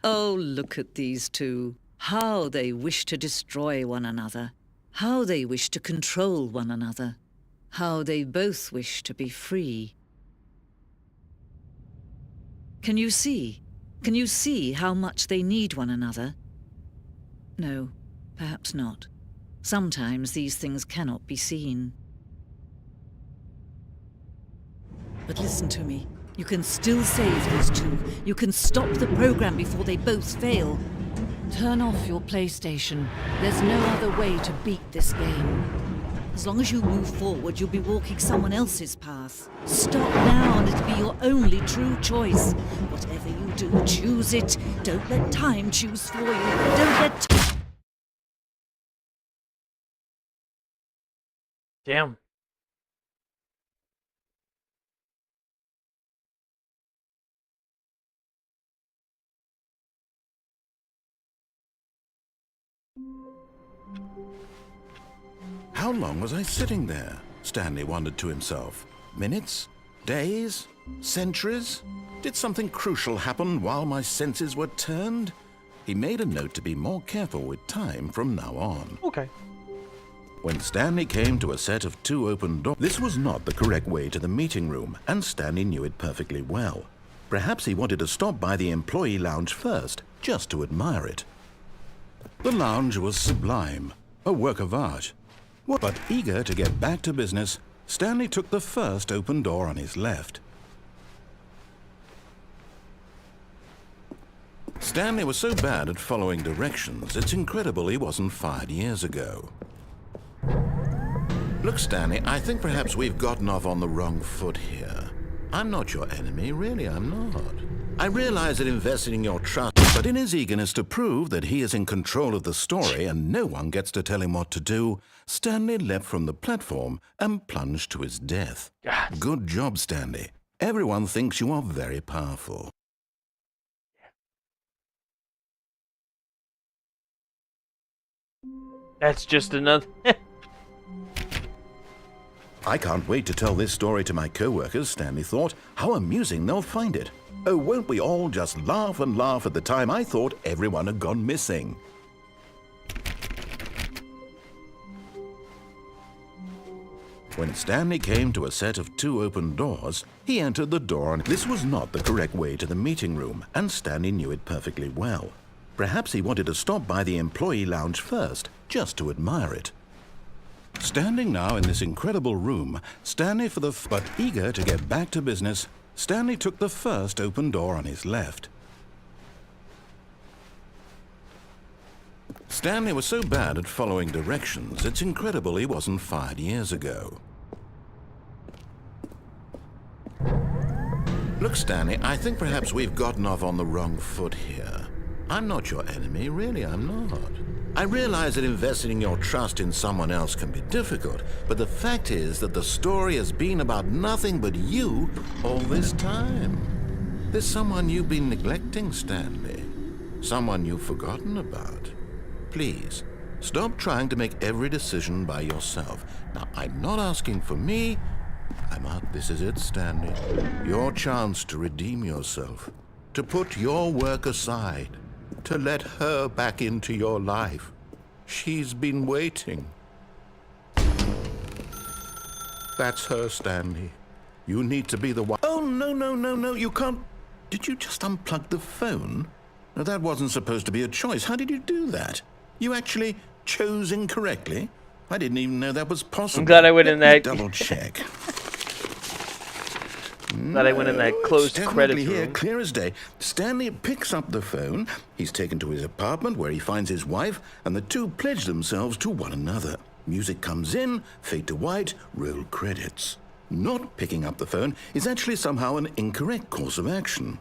Oh, look at these two. How they wish to destroy one another. How they wish to control one another. How they both wish to be free. Can you see? Can you see how much they need one another? No, perhaps not. Sometimes these things cannot be seen. But listen to me. You can still save these two. You can stop the program before they both fail. Turn off your PlayStation. There's no other way to beat this game. As long as you move forward, you'll be walking someone else's path. Stop now and it'll be your only true choice. Whatever you do, choose it. Don't let time choose for you. Don't let... Damn. How long was I sitting there? Stanley wondered to himself. Minutes? Days? Centuries? Did something crucial happen while my senses were turned? He made a note to be more careful with time from now on. Okay. When Stanley came to a set of 2 open doors, this was not the correct way to the meeting room, and Stanley knew it perfectly well. Perhaps he wanted to stop by the employee lounge first, just to admire it. The lounge was sublime, a work of art. But eager to get back to business, Stanley took the first open door on his left. Stanley was so bad at following directions, it's incredible he wasn't fired years ago. Look, Stanley, I think perhaps we've gotten off on the wrong foot here. I'm not your enemy, really, I'm not. I realize that investing in your trust, but in his eagerness to prove that he is in control of the story and no one gets to tell him what to do, Stanley leapt from the platform and plunged to his death. God. Good job, Stanley. Everyone thinks you are very powerful. That's just another... I can't wait to tell this story to my co-workers, Stanley thought. How amusing they'll find it. Oh, won't we all just laugh and laugh at the time I thought everyone had gone missing. When Stanley came to a set of 2 open doors, he entered the door and this was not the correct way to the meeting room, and Stanley knew it perfectly well. Perhaps he wanted to stop by the employee lounge first, just to admire it. Standing now in this incredible room, but eager to get back to business, Stanley took the first open door on his left. Stanley was so bad at following directions, it's incredible he wasn't fired years ago. Look, Stanley, I think perhaps we've gotten off on the wrong foot here. I'm not your enemy, really, I'm not. I realize that investing in your trust in someone else can be difficult, but the fact is that the story has been about nothing but you all this time. There's someone you've been neglecting, Stanley. Someone you've forgotten about. Please, stop trying to make every decision by yourself. Now, I'm not asking for me. This is it, Stanley. Your chance to redeem yourself. To put your work aside. To let her back into your life. She's been waiting. That's her, Stanley. You need to be the one. Oh, no, you can't. Did you just unplug the phone? No, that wasn't supposed to be a choice. How did you do that? You actually chose incorrectly? I didn't even know that was possible. I'm glad I went in that... Double check. Glad I went in that closed credits here, room. clear as day. Stanley picks up the phone. He's taken to his apartment where he finds his wife, and the two pledge themselves to one another. Music comes in, fade to white, roll credits. Not picking up the phone is actually somehow an incorrect course of action.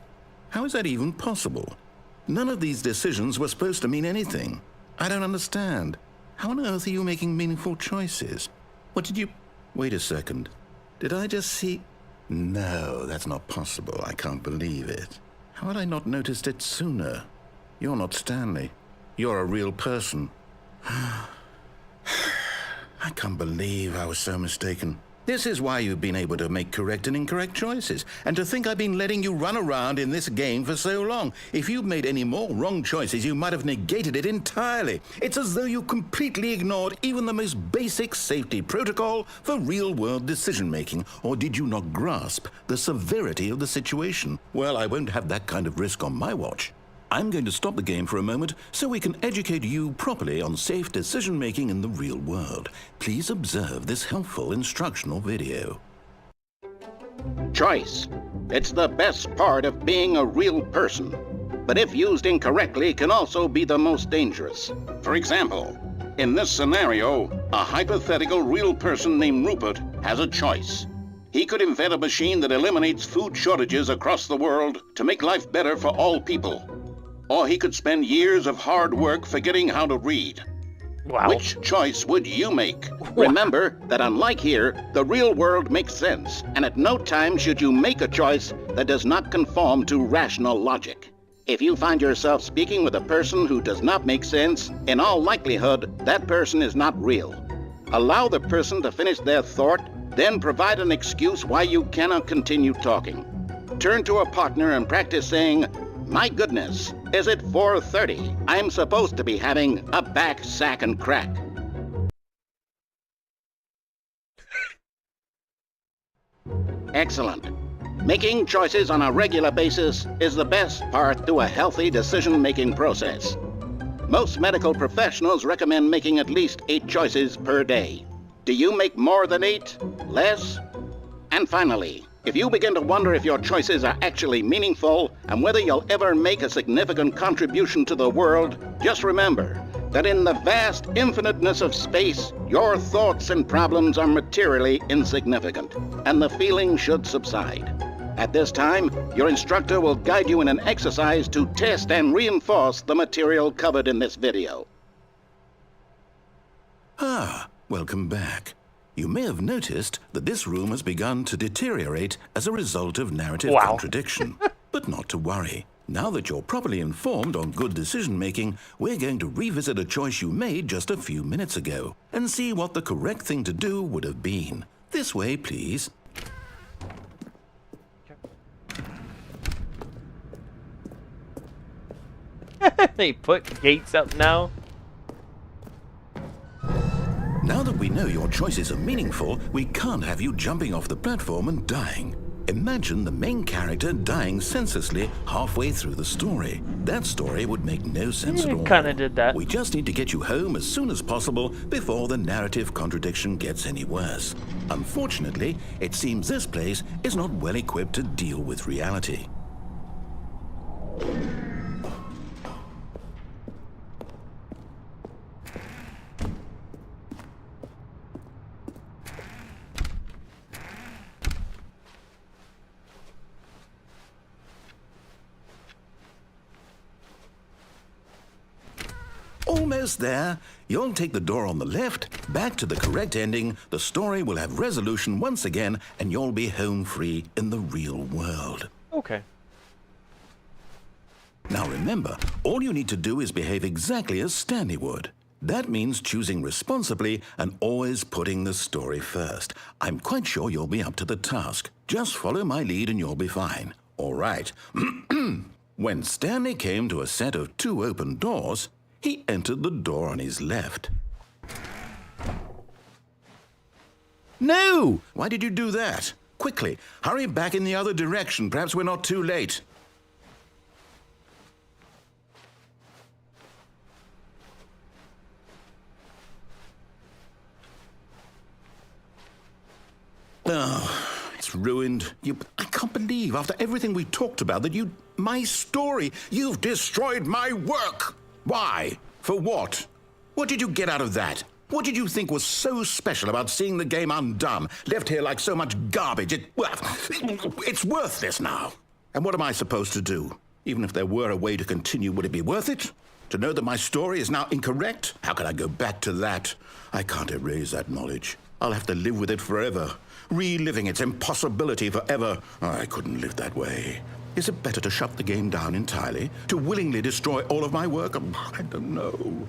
How is that even possible? None of these decisions were supposed to mean anything. I don't understand. How on earth are you making meaningful choices? What did you... Wait a second. Did I just see... No, that's not possible. I can't believe it. How had I not noticed it sooner? You're not Stanley. You're a real person. I can't believe I was so mistaken. This is why you've been able to make correct and incorrect choices. And to think I've been letting you run around in this game for so long. If you'd made any more wrong choices, you might have negated it entirely. It's as though you completely ignored even the most basic safety protocol for real-world decision-making. Or did you not grasp the severity of the situation? Well, I won't have that kind of risk on my watch. I'm going to stop the game for a moment so we can educate you properly on safe decision-making in the real world. Please observe this helpful instructional video. Choice. It's the best part of being a real person. But if used incorrectly, can also be the most dangerous. For example, in this scenario, a hypothetical real person named Rupert has a choice. He could invent a machine that eliminates food shortages across the world to make life better for all people. Or he could spend years of hard work forgetting how to read. Wow. Which choice would you make? Remember that unlike here, the real world makes sense, and at no time should you make a choice that does not conform to rational logic. If you find yourself speaking with a person who does not make sense, in all likelihood, that person is not real. Allow the person to finish their thought, then provide an excuse why you cannot continue talking. Turn to a partner and practice saying, "My goodness, is it 4:30? I'm supposed to be having a back, sack, and crack." Excellent. Making choices on a regular basis is the best part to a healthy decision-making process. Most medical professionals recommend making at least 8 choices per day. Do you make more than 8? Less? And finally, if you begin to wonder if your choices are actually meaningful and whether you'll ever make a significant contribution to the world, just remember that in the vast infiniteness of space, your thoughts and problems are materially insignificant, and the feeling should subside. At this time, your instructor will guide you in an exercise to test and reinforce the material covered in this video. Ah, welcome back. You may have noticed that this room has begun to deteriorate as a result of narrative contradiction. But not to worry. Now that you're properly informed on good decision-making, we're going to revisit a choice you made just a few minutes ago and see what the correct thing to do would have been. This way, please. They put gates up now. Now that we know your choices are meaningful, we can't have you jumping off the platform and dying. Imagine the main character dying senselessly halfway through the story. That story would make no sense at all. Kinda did that. We just need to get you home as soon as possible before the narrative contradiction gets any worse. Unfortunately, it seems this place is not well equipped to deal with reality. Almost there. You'll take the door on the left, back to the correct ending, the story will have resolution once again, and you'll be home free in the real world. Okay. Now remember, all you need to do is behave exactly as Stanley would. That means choosing responsibly and always putting the story first. I'm quite sure you'll be up to the task. Just follow my lead and you'll be fine. All right. When Stanley came to a set of 2 open doors, he entered the door on his left. No! Why did you do that? Quickly, hurry back in the other direction. Perhaps we're not too late. Oh, it's ruined. I can't believe, after everything we talked about, that my story, you've destroyed my work. Why? For what? What did you get out of that? What did you think was so special about seeing the game undone, left here like so much garbage? It's worthless now. And what am I supposed to do? Even if there were a way to continue, would it be worth it? To know that my story is now incorrect? How can I go back to that? I can't erase that knowledge. I'll have to live with it forever, reliving its impossibility forever. I couldn't live that way. Is it better to shut the game down entirely? To willingly destroy all of my work? I don't know.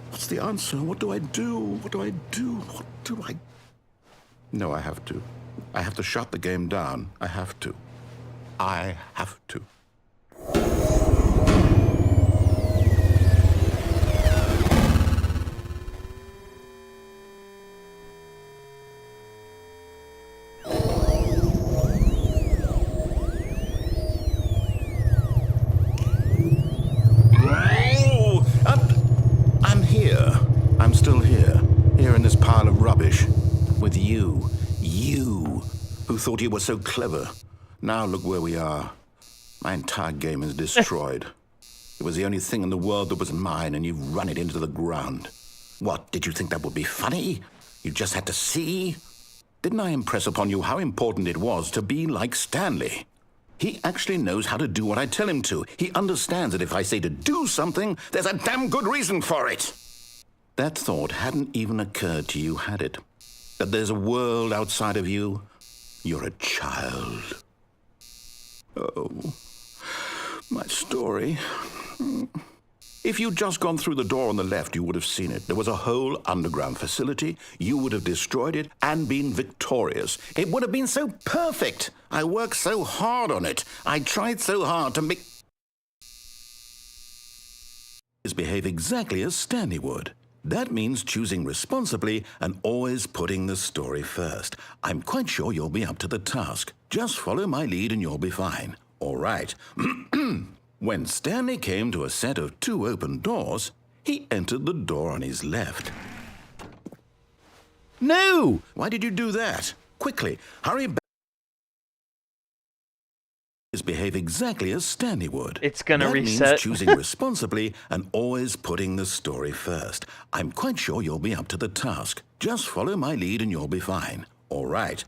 What's the answer? What do I do? What do I do? What do I... No, I have to. I have to shut the game down. I have to. I have to. I'm still here in this pile of rubbish, with you, who thought you were so clever. Now look where we are. My entire game is destroyed. It was the only thing in the world that was mine, and you've run it into the ground. What, did you think that would be funny? You just had to see? Didn't I impress upon you how important it was to be like Stanley? He actually knows how to do what I tell him to. He understands that if I say to do something, there's a damn good reason for it. That thought hadn't even occurred to you, had it? That there's a world outside of you? You're a child. Oh, my story. If you'd just gone through the door on the left, you would have seen it. There was a whole underground facility. You would have destroyed it and been victorious. It would have been so perfect. I worked so hard on it. I tried so hard to make... behave exactly as Stanley would. That means choosing responsibly and always putting the story first. I'm quite sure you'll be up to the task. Just follow my lead and you'll be fine. All right. When Stanley came to a set of 2 open doors, he entered the door on his left. No! Why did you do that? Quickly, hurry back. Behave exactly as Stanley would. It's gonna that reset. means choosing responsibly and always putting the story first. I'm quite sure you'll be up to the task. Just follow my lead and you'll be fine. All right.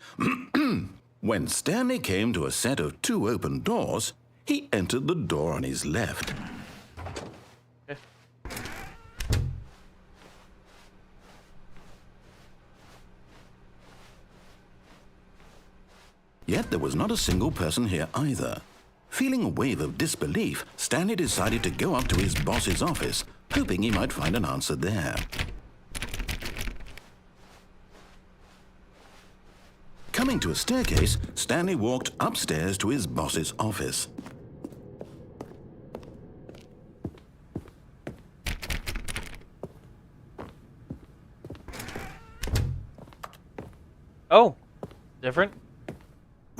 When Stanley came to a set of 2 open doors, he entered the door on his left. Yet there was not a single person here either. Feeling a wave of disbelief, Stanley decided to go up to his boss's office, hoping he might find an answer there. Coming to a staircase, Stanley walked upstairs to his boss's office. Oh, different.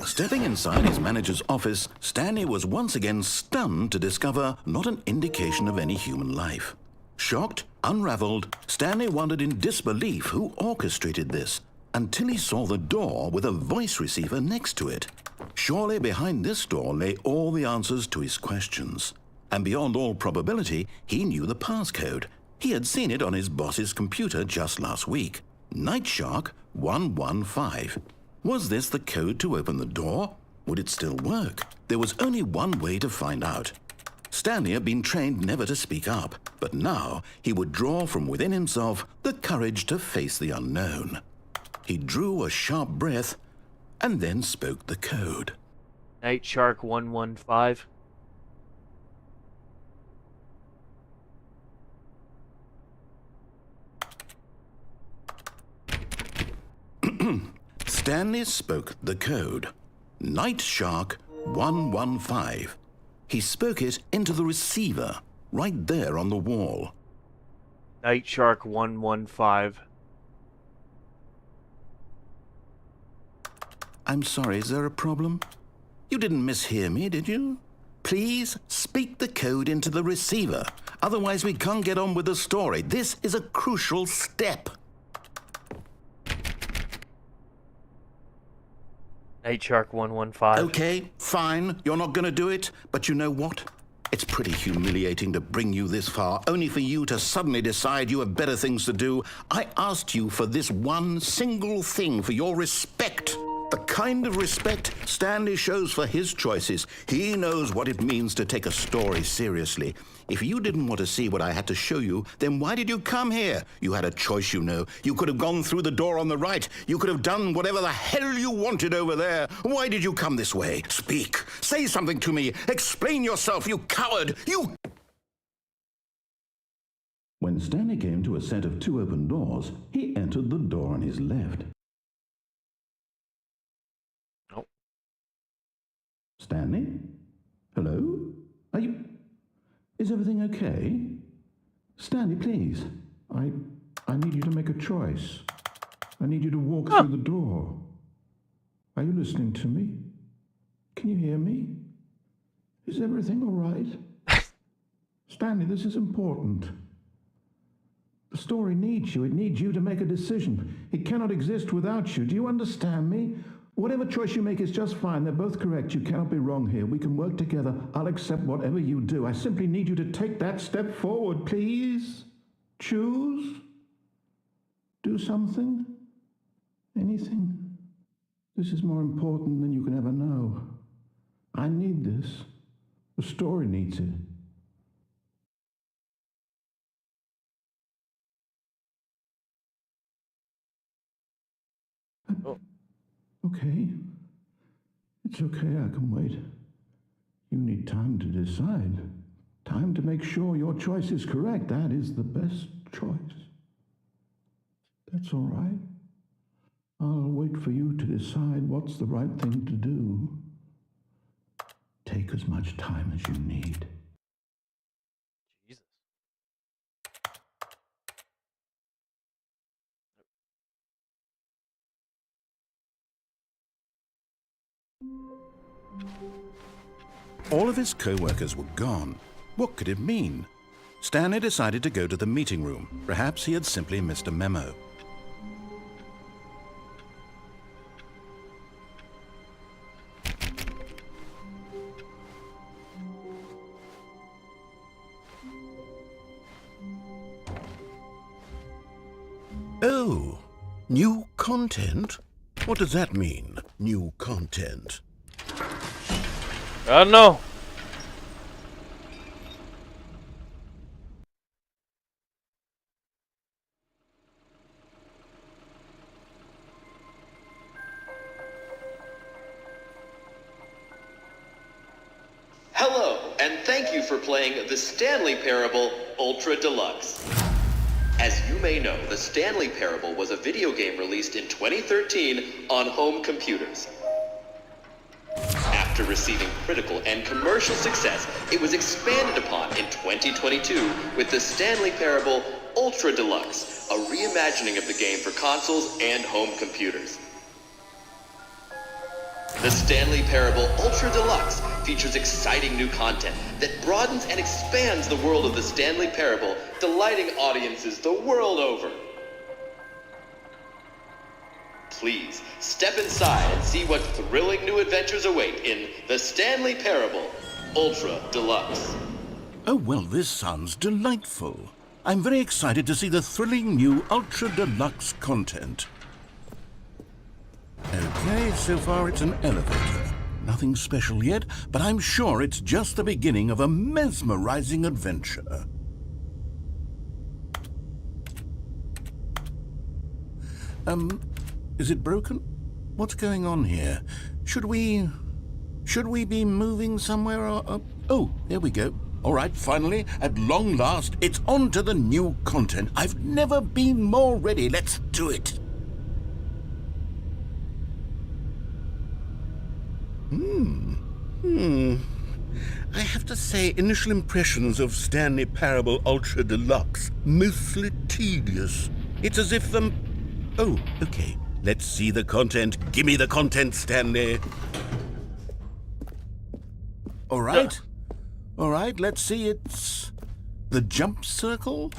Stepping inside his manager's office, Stanley was once again stunned to discover not an indication of any human life. Shocked, unraveled, Stanley wondered in disbelief who orchestrated this, until he saw the door with a voice receiver next to it. Surely behind this door lay all the answers to his questions. And beyond all probability, he knew the passcode. He had seen it on his boss's computer just last week. Night Shark 115. Was this the code to open the door? Would it still work? There was only one way to find out. Stanley had been trained never to speak up, but now he would draw from within himself the courage to face the unknown. He drew a sharp breath and then spoke the code. Night Shark 115. Stanley spoke the code. Night Shark 115. He spoke it into the receiver, right there on the wall. Night Shark 115. I'm sorry, is there a problem? You didn't mishear me, did you? Please speak the code into the receiver. Otherwise, we can't get on with the story. This is a crucial step. Night Shark 115. Okay, fine. You're not going to do it. But you know what? It's pretty humiliating to bring you this far, only for you to suddenly decide you have better things to do. I asked you for this one single thing, for your respect. The kind of respect Stanley shows for his choices. He knows what it means to take a story seriously. If you didn't want to see what I had to show you, then why did you come here? You had a choice, you know. You could have gone through the door on the right. You could have done whatever the hell you wanted over there. Why did you come this way? Speak. Say something to me. Explain yourself, you coward. You... When Stanley came to a set of 2 open doors, he entered the door on his left. Stanley? Hello? Are you... Is everything okay? Stanley, please. I need you to make a choice. I need you to walk through the door. Are you listening to me? Can you hear me? Is everything all right? Stanley, this is important. The story needs you. It needs you to make a decision. It cannot exist without you. Do you understand me? Whatever choice you make is just fine. They're both correct. You cannot be wrong here. We can work together. I'll accept whatever you do. I simply need you to take that step forward, please. Choose. Do something. Anything. This is more important than you can ever know. I need this. The story needs it. Okay. It's okay, I can wait. You need time to decide. Time to make sure your choice is correct. That is the best choice. That's all right. I'll wait for you to decide what's the right thing to do. Take as much time as you need. Jesus. All of his co-workers were gone. What could it mean? Stanley decided to go to the meeting room. Perhaps he had simply missed a memo. Oh, new content? What does that mean, new content? I don't know. Hello, and thank you for playing the Stanley Parable Ultra Deluxe. As you may know, the Stanley Parable was a video game released in 2013 on home computers. After receiving critical and commercial success, it was expanded upon in 2022 with the Stanley Parable Ultra Deluxe, a reimagining of the game for consoles and home computers. The Stanley Parable Ultra Deluxe features exciting new content that broadens and expands the world of the Stanley Parable, delighting audiences the world over. Please, step inside and see what thrilling new adventures await in the Stanley Parable Ultra Deluxe. Oh, well, this sounds delightful. I'm very excited to see the thrilling new Ultra Deluxe content. Okay, so far it's an elevator. Nothing special yet, but I'm sure it's just the beginning of a mesmerizing adventure. Is it broken? What's going on here? Should we be moving somewhere or... Oh, there we go. All right, finally, at long last, it's on to the new content. I've never been more ready. Let's do it. I have to say, initial impressions of Stanley Parable Ultra Deluxe, mostly tedious. It's as if Oh, okay. Let's see the content. Give me the content, Stanley. All right. All right, let's see. It's the jump circle.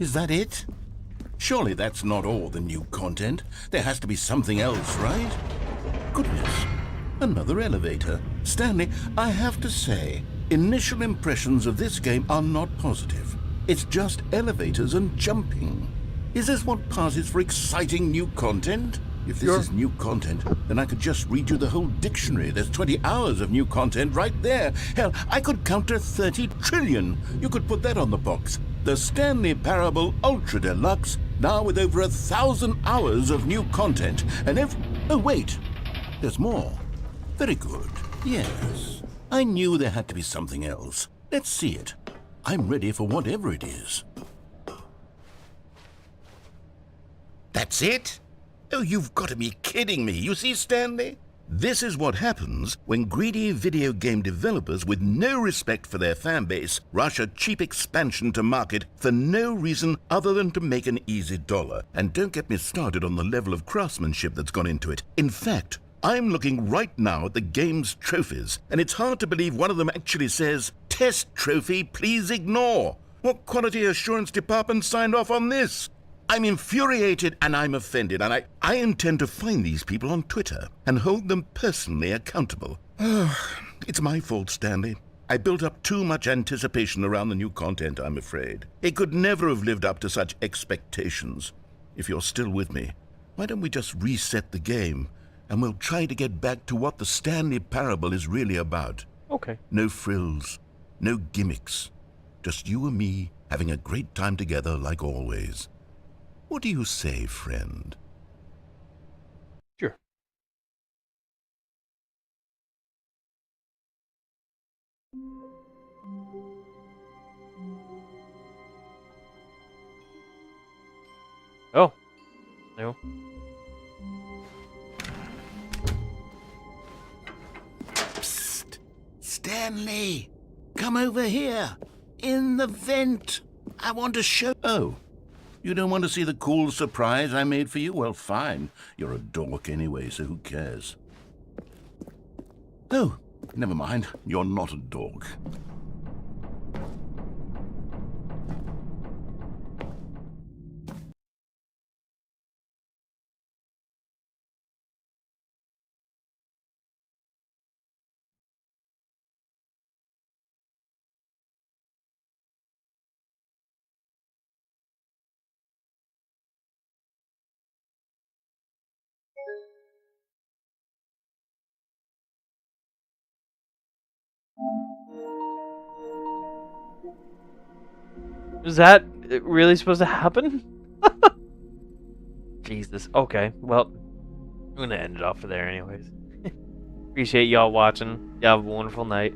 Is that it? Surely that's not all the new content. There has to be something else, right? Goodness, another elevator. Stanley, I have to say, initial impressions of this game are not positive. It's just elevators and jumping. Is this what passes for exciting new content? If this is new content, then I could just read you the whole dictionary. There's 20 hours of new content right there. Hell, I could count to 30 trillion. You could put that on the box. The Stanley Parable Ultra Deluxe, now with over 1,000 hours of new content. And oh, wait. There's more. Very good. Yes. I knew there had to be something else. Let's see it. I'm ready for whatever it is. That's it? Oh, you've got to be kidding me. You see, Stanley? This is what happens when greedy video game developers with no respect for their fan base rush a cheap expansion to market for no reason other than to make an easy dollar. And don't get me started on the level of craftsmanship that's gone into it. In fact, I'm looking right now at the game's trophies, and it's hard to believe one of them actually says, "Test trophy, please ignore." What quality assurance department signed off on this? I'm infuriated and I'm offended, and I intend to find these people on Twitter and hold them personally accountable. It's my fault, Stanley. I built up too much anticipation around the new content, I'm afraid. It could never have lived up to such expectations. If you're still with me, why don't we just reset the game, and we'll try to get back to what the Stanley Parable is really about. Okay. No frills, no gimmicks. Just you and me having a great time together like always. What do you say, friend? Sure. Oh. No. Psst! Stanley! Come over here! In the vent! I want to show... Oh. You don't want to see the cool surprise I made for you? Well, fine. You're a dork anyway, so who cares? Oh, never mind. You're not a dork. Is that really supposed to happen? Jesus. Okay. Well, I'm gonna end it off for there anyways. Appreciate y'all watching. Y'all have a wonderful night.